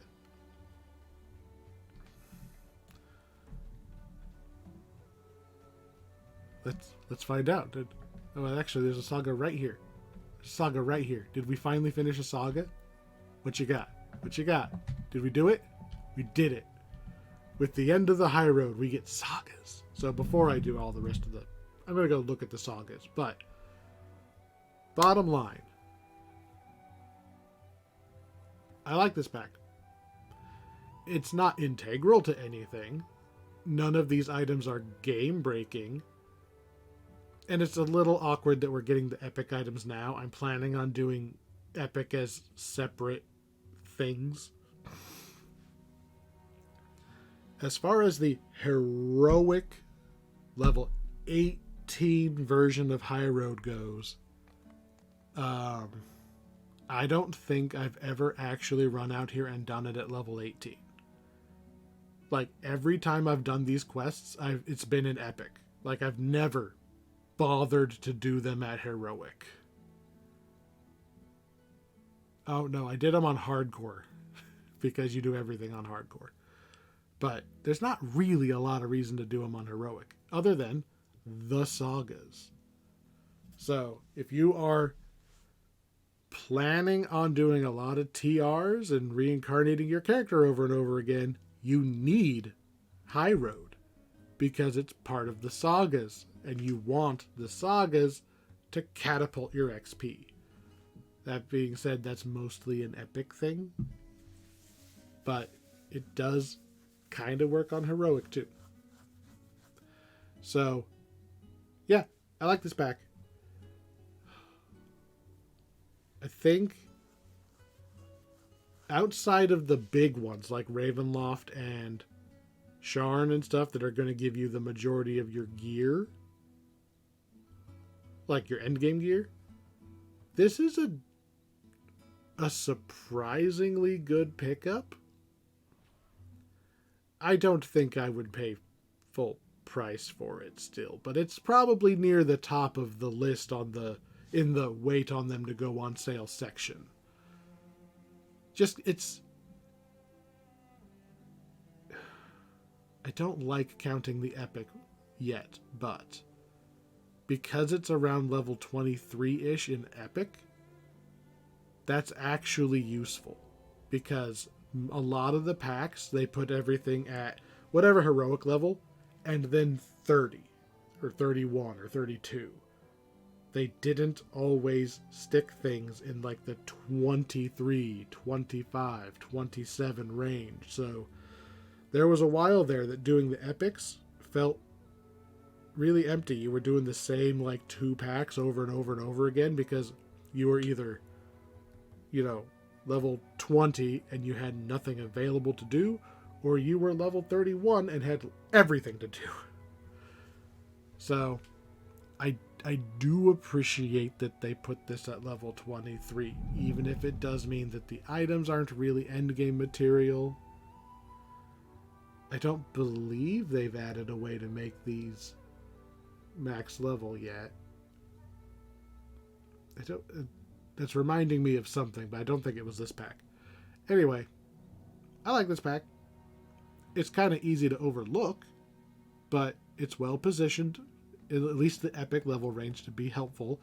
Let's find out. Oh, actually, there's a saga right here. Saga right here. Did we finally finish a saga? What you got? What you got? Did we do it? We did it. With the end of the high road, we get sagas. So before I do all the rest of the... I'm going to go look at the sagas. But bottom line, I like this pack. It's not integral to anything. None of these items are game breaking. And it's a little awkward that we're getting the epic items now. I'm planning on doing epic as separate things. As far as the heroic level 18 version of High Road goes, I don't think I've ever actually run out here and done it at level 18. Like, every time I've done these quests, it's been in epic. Like, I've never bothered to do them at heroic. Oh no, I did them on hardcore because you do everything on hardcore. But there's not really a lot of reason to do them on heroic other than the sagas. So if you are planning on doing a lot of TRs and reincarnating your character over and over again, you need High Road because it's part of the sagas, and you want the sagas to catapult your XP. That being said, that's mostly an epic thing, but it does kind of work on heroic too. So, yeah, I like this pack. I think outside of the big ones like Ravenloft and Sharn and stuff that are going to give you the majority of your gear, like your endgame gear, this is a surprisingly good pickup. I don't think I would pay full price for it still, but it's probably near the top of the list in the wait on them to go on sale section. I don't like counting the epic yet, but because it's around level 23-ish in epic, that's actually useful. Because a lot of the packs, they put everything at whatever heroic level, and then 30, or 31, or 32. They didn't always stick things in like the 23, 25, 27 range. So there was a while there that doing the epics felt really empty. You were doing the same like 2 packs over and over and over again because you were either, level 20 and you had nothing available to do, or you were level 31 and had everything to do. So I do appreciate that they put this at level 23, even if it does mean that the items aren't really endgame material. I don't believe they've added a way to make these max level yet. That's reminding me of something, but I don't think it was this pack. Anyway, I like this pack. It's kind of easy to overlook, but it's well positioned, at least the epic level range, to be helpful,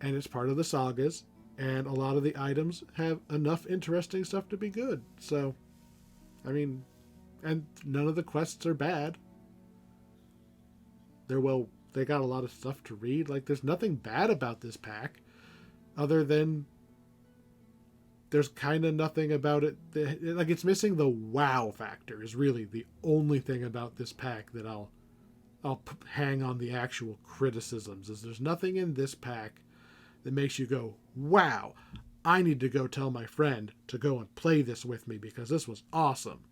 and it's part of the sagas, and a lot of the items have enough interesting stuff to be good. So, I mean, and none of the quests are bad. They got a lot of stuff to read. Like, there's nothing bad about this pack, other than there's kind of nothing about it like, it's missing the wow factor is really the only thing about this pack that I'll hang on the actual criticisms. Is there's nothing in this pack that makes you go, wow, I need to go tell my friend to go and play this with me because this was awesome.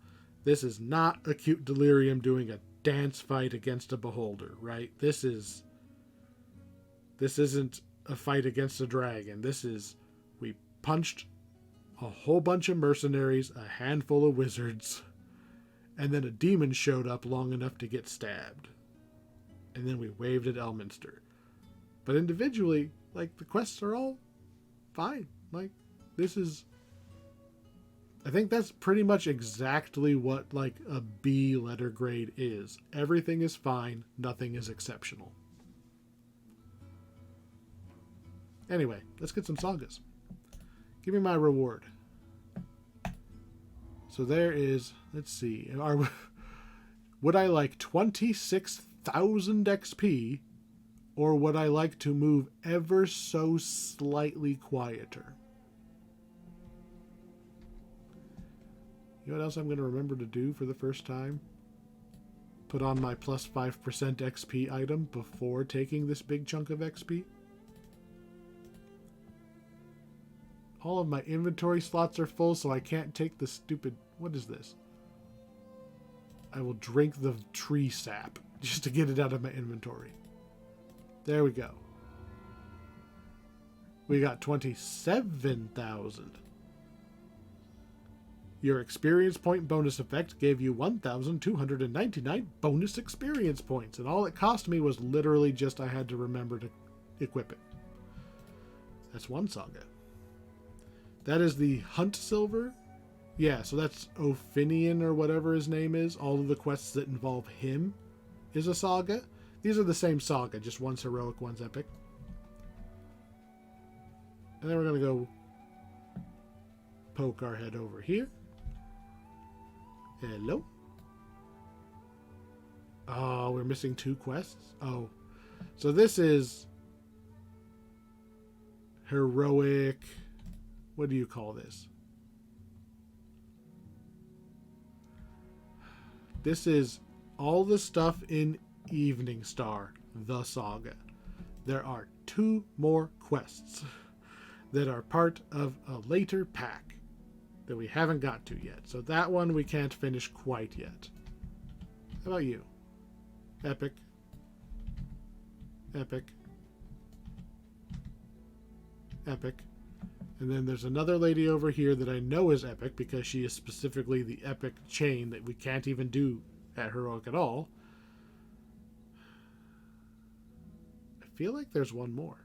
This is not a cute delirium doing a dance fight against a beholder, right? This isn't a fight against a dragon. We punched a whole bunch of mercenaries, a handful of wizards, and then a demon showed up long enough to get stabbed. And then we waved at Elminster. But individually, like, the quests are all fine. Like, I think that's pretty much exactly what, like, a B letter grade is. Everything is fine, nothing is exceptional. Anyway, let's get some sagas. Give me my reward. So there is, let's see, would I like 26,000 XP, or would I like to move ever so slightly quieter? You know what else I'm going to remember to do for the first time? Put on my plus 5% XP item before taking this big chunk of XP. All of my inventory slots are full, so I can't take the stupid... What is this? I will drink the tree sap just to get it out of my inventory. There we go. We got 27,000. Your experience point bonus effect gave you 1,299 bonus experience points, and all it cost me was literally just I had to remember to equip it. That's one saga. That is the Hunt Silver. Yeah, so that's Ophinian or whatever his name is. All of the quests that involve him is a saga. These are the same saga, just one's heroic, one's epic. And then we're going to go poke our head over here. Hello. Oh, we're missing 2 quests? Oh. So this is heroic... What do you call this? This is all the stuff in Evening Star, the saga. There are 2 more quests that are part of a later pack that we haven't got to yet. So that one we can't finish quite yet. How about you? Epic. Epic. Epic. And then there's another lady over here that I know is epic because she is specifically the epic chain that we can't even do at heroic at all. I feel like there's one more.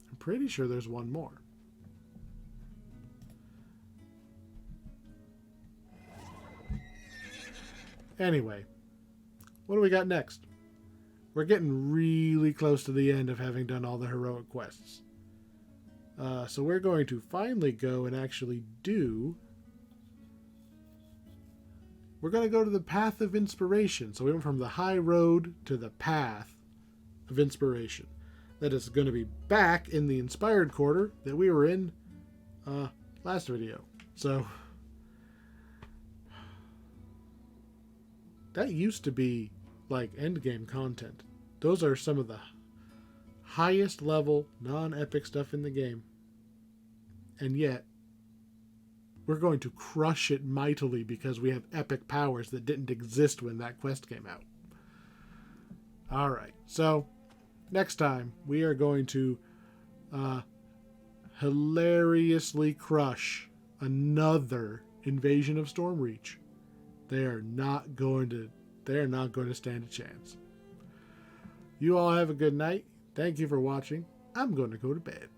I'm pretty sure there's one more. Anyway, what do we got next? We're getting really close to the end of having done all the heroic quests. So we're going to finally go and actually do... We're going to go to the Path of Inspiration. So we went from the High Road to the Path of Inspiration. That is going to be back in the Inspired Quarter that we were in last video. So... that used to be like endgame content. Those are some of the highest level non-epic stuff in the game. And yet, we're going to crush it mightily because we have epic powers that didn't exist when that quest came out. Alright, so next time we are going to hilariously crush another invasion of Stormreach. They are not going to stand a chance. You all have a good night. Thank you for watching. I'm going to go to bed.